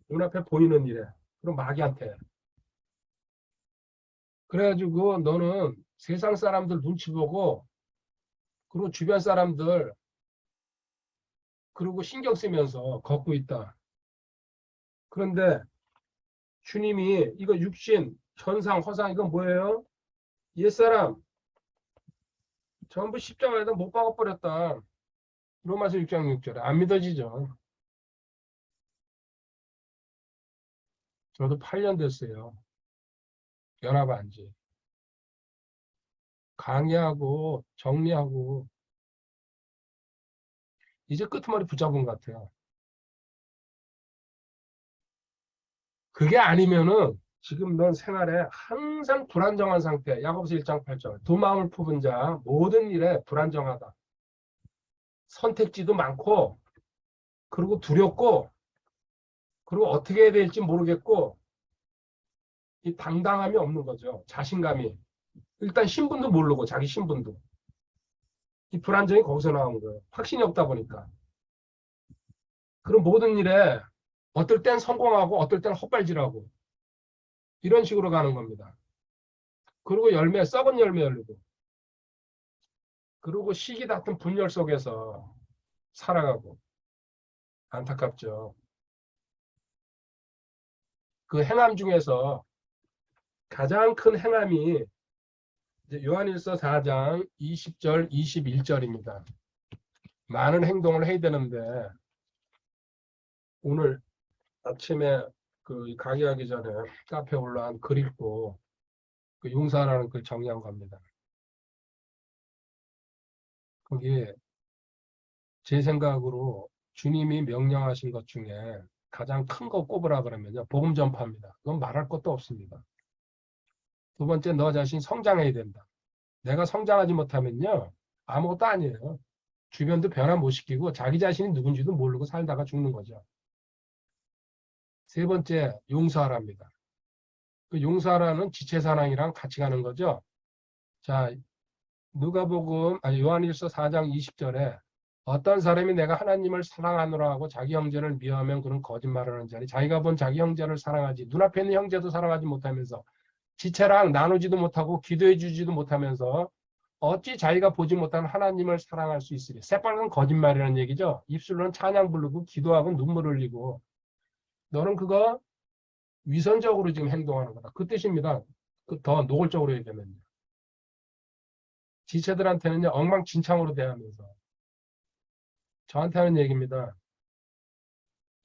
A: 눈앞에 보이는 일에. 그럼 마귀한테. 그래가지고 너는 세상 사람들 눈치 보고 그리고 주변 사람들 그리고 신경 쓰면서 걷고 있다. 그런데 주님이 이거 육신, 현상, 허상 이건 뭐예요? 옛사람 전부 십자가에다 못 박아버렸다. 로마서 6장 6절에 안 믿어지죠. 저도 8년 됐어요. 연합안지. 강의하고 정리하고 이제 끄트머리 붙잡은 것 같아요. 그게 아니면은 지금 넌 생활에 항상 불안정한 상태. 야고보서 1장 8절. 두 마음을 품은 자 모든 일에 불안정하다. 선택지도 많고 그리고 두렵고 그리고 어떻게 해야 될지 모르겠고 이 당당함이 없는 거죠. 자신감이. 일단 신분도 모르고 자기 신분도. 이 불안정이 거기서 나온 거예요. 확신이 없다 보니까. 그럼 모든 일에 어떨 땐 성공하고 어떨 땐 헛발질하고 이런 식으로 가는 겁니다. 그리고 열매, 썩은 열매 열리고 그리고 시기 같은 분열 속에서 살아가고 안타깝죠. 그 행함 중에서 가장 큰 행함이 이제 요한일서 4장 20절, 21절입니다. 많은 행동을 해야 되는데 오늘 아침에 그 강의하기 전에 카페에 올라온 글 읽고 그 용사라는 글 정리한 겁니다. 거기에 제 생각으로 주님이 명령하신 것 중에 가장 큰 거 꼽으라 그러면요. 복음 전파입니다. 그건 말할 것도 없습니다. 두 번째, 너 자신 성장해야 된다. 내가 성장하지 못하면요. 아무것도 아니에요. 주변도 변화 못 시키고 자기 자신이 누군지도 모르고 살다가 죽는 거죠. 세 번째, 용서하랍니다. 그 용서하라는 지체사랑이랑 같이 가는 거죠. 자, 요한일서 4장 20절에 어떤 사람이 내가 하나님을 사랑하노라 하고 자기 형제를 미워하면 그는 거짓말을 하는 자니 자기가 본 자기 형제를 사랑하지 눈앞에 있는 형제도 사랑하지 못하면서 지체랑 나누지도 못하고 기도해 주지도 못하면서 어찌 자기가 보지 못한 하나님을 사랑할 수 있으리. 새빨간 거짓말이라는 얘기죠. 입술로는 찬양 부르고 기도하고 눈물 흘리고 너는 그거 위선적으로 지금 행동하는 거다. 그 뜻입니다. 그 더 노골적으로 얘기하면요. 지체들한테는요, 엉망진창으로 대하면서. 저한테 하는 얘기입니다.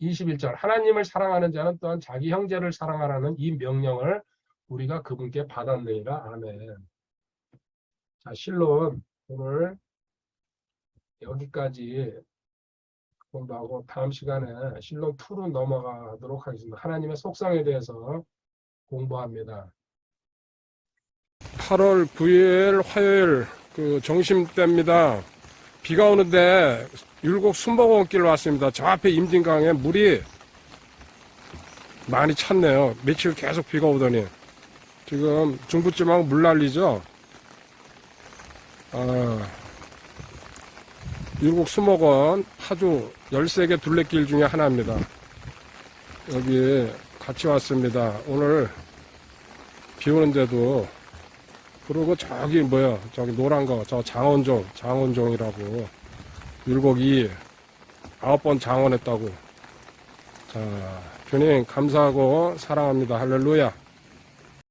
A: 21절. 하나님을 사랑하는 자는 또한 자기 형제를 사랑하라는 이 명령을 우리가 그분께 받았느니라. 아멘. 자, 실론 오늘 여기까지 공부하고 다음 시간에 실론 2로 넘어가도록 하겠습니다. 하나님의 속성에 대해서 공부합니다.
C: 8월 9일 화요일 그 정심때입니다. 비가 오는데 율곡 순복원길 왔습니다. 저 앞에 임진강에 물이 많이 찼네요. 며칠 계속 비가 오더니 지금 중부지방 물 난리죠. 율곡 수목원 파주 13개 둘레길 중에 하나입니다. 여기 같이 왔습니다. 오늘 비 오는데도. 그리고 저기 뭐야, 저기 노란 거, 저 장원종이라고. 율곡 2, 9번 장원했다고. 자, 주님 감사하고 사랑합니다. 할렐루야.